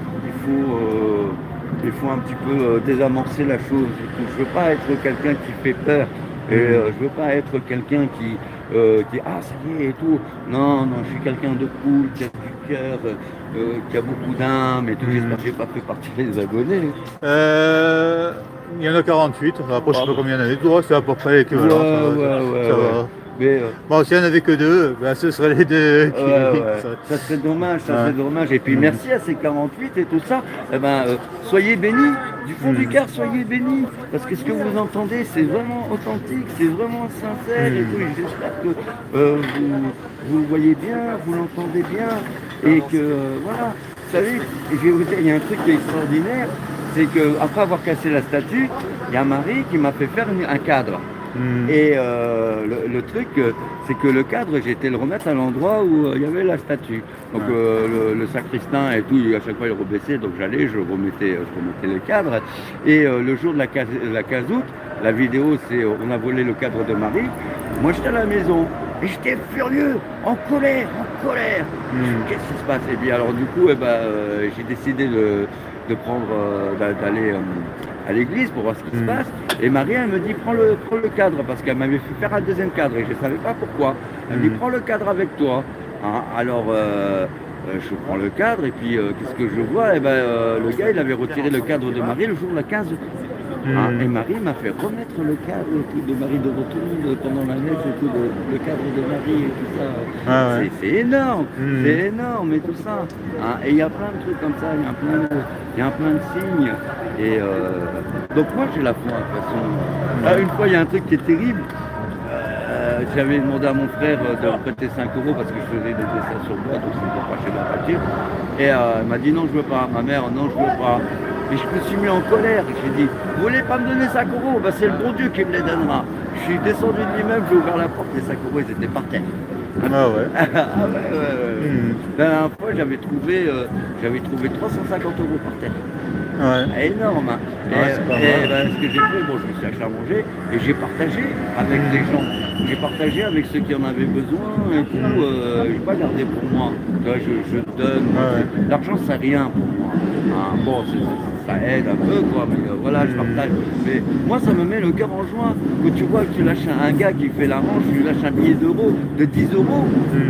S1: il faut un petit peu désamorcer la chose. Je veux pas être quelqu'un qui fait peur. Et je veux pas être quelqu'un qui ah ça y est et tout. Non, je suis quelqu'un de cool, qui a du cœur, qui a beaucoup d'âme et tout. J'espère que j'ai pas fait partie des abonnés.
S2: Il y en a 48, après je sais pas combien il y en avait, tout c'est à peu près l'équivalent.
S1: Ouais.
S2: Ça va.
S1: Mais,
S2: bon, s'il n'y en avait que deux, ben, ce seraient les deux qui...
S1: Ça serait dommage, serait dommage. Et puis merci à ces 48 et tout ça. Eh ben, soyez bénis, du fond du cœur, soyez bénis. Parce que ce que vous entendez, c'est vraiment authentique, c'est vraiment sincère et tout. Et j'espère que vous le voyez bien, vous l'entendez bien. Et que, voilà. Vous savez, je vais vous dire, il y a un truc qui est extraordinaire, c'est qu'après avoir cassé la statue, il y a Marie qui m'a fait faire un cadre. Et le truc, c'est que le cadre, j'ai été le remettre à l'endroit où il y avait la statue. Donc le sacristain et tout, à chaque fois il rebaissait, donc j'allais, je remettais le cadre. Et le jour de la casoute, la vidéo, c'est on a volé le cadre de Marie. Moi j'étais à la maison et j'étais furieux, en colère. Qu'est-ce qui se passe? Et bien alors du coup, j'ai décidé de prendre, d'aller à l'église pour voir ce qui se passe. Et Marie, elle me dit, prends le cadre, parce qu'elle m'avait fait faire un deuxième cadre, et je ne savais pas pourquoi. Elle me dit, prends le cadre avec toi. Hein, alors, je prends le cadre, et puis, qu'est-ce que je vois? Le gars, il avait retiré le cadre de Marie le jour de la 15. Et Marie m'a fait remettre le cadre de Marie de retour pendant la messe et tout, le cadre de Marie et tout ça. C'est énorme et tout ça. Et il y a plein de trucs comme ça, il y a plein de signes. Et donc moi j'ai la foi de toute façon. Une fois il y a un truc qui est terrible. J'avais demandé à mon frère de me prêter 5 € parce que je faisais des dessins sur bois, donc c'était pas chez le papier. Et il m'a dit non je veux pas, ma mère non je veux pas. Et je me suis mis en colère, j'ai dit, vous voulez pas me donner 5 €? C'est le bon Dieu qui me les donnera. Je suis descendu de l'immeuble, j'ai ouvert la porte, les 5 € ils étaient par terre. La dernière fois j'avais trouvé 350 € par terre. Énorme. Ce que j'ai fait, bon, je me suis acheté à manger et j'ai partagé avec les gens. J'ai partagé avec ceux qui en avaient besoin et tout. Je n'ai pas gardé pour moi. Je donne. L'argent, c'est rien pour moi. Bon, ça aide un peu, quoi, mais voilà, je partage. Mais moi, ça me met le cœur en joie. Quand tu vois que tu lâches un gars qui fait la manche, tu lui lâches un billet d'euros, de 10 €,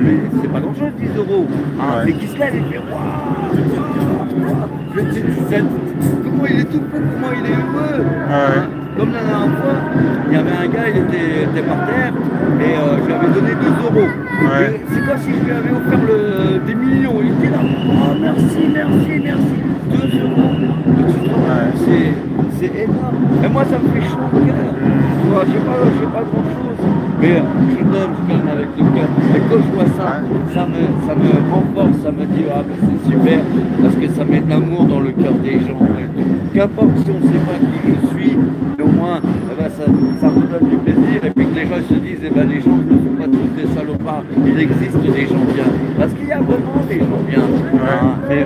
S1: mais c'est pas grand-chose, 10 €. Mais qui se lève et fait waouh! Comment il est tout beau, comment il est heureux. Comme la dernière fois, il y avait un gars, il était par terre et je lui avais donné 2 €. C'est comme si je lui avais offert des millions. Il était là, oh merci. 2 €. C'est énorme. Et moi, ça me fait chaud au cœur. J'ai pas grand chose. Mais je donne avec le cœur. Et quand je vois ça, ça me renforce, ça me dit, c'est super, parce que ça met de l'amour dans le cœur des gens. Qu'importe si on ne sait pas qui je suis, au moins, ça me donne du plaisir. Et puis que les gens se disent, les gens ne sont pas tous des salopards. Il existe des gens bien. Parce qu'il y a vraiment des gens bien. Mais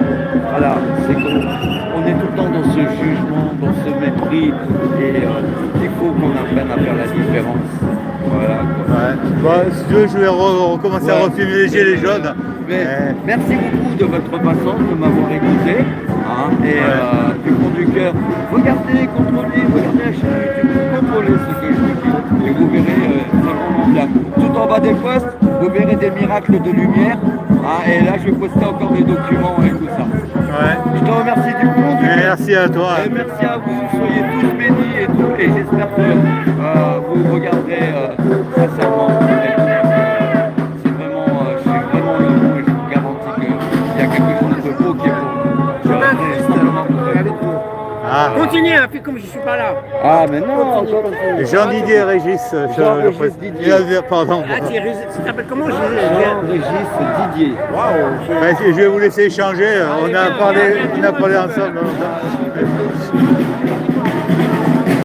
S1: voilà, c'est qu'on est tout le temps dans ce jugement, dans ce mépris. Et il faut qu'on apprenne à faire la différence. Voilà.
S2: Bon, si tu veux, je vais recommencer à refilmer les gilets jaunes.
S1: Merci beaucoup de votre patience, de m'avoir écouté. Du fond du cœur, regardez, contrôlez, regardez la chaîne YouTube, contrôlez ce que je vous dis. Et vous verrez, c'est vraiment bien. Tout en bas des posts, vous verrez des miracles de lumière. Et là, je vais poster encore des documents et tout ça. Je te remercie du fond du cœur.
S2: Merci à toi.
S1: Et merci à vous, soyez tous bénis et tout. Et j'espère que vous regarderez sincèrement. C'est vraiment, je suis vraiment heureux et je vous garantis qu'il y a quelque chose de beau qui est pour vous.
S3: Continuez, puis comme je suis pas là.
S1: Mais non.
S2: Jean-Didier Régis, pardon.
S3: Tu t'appelles comment?
S1: Jean-Régis Didier.
S2: Je vais vous laisser échanger. On a parlé ensemble.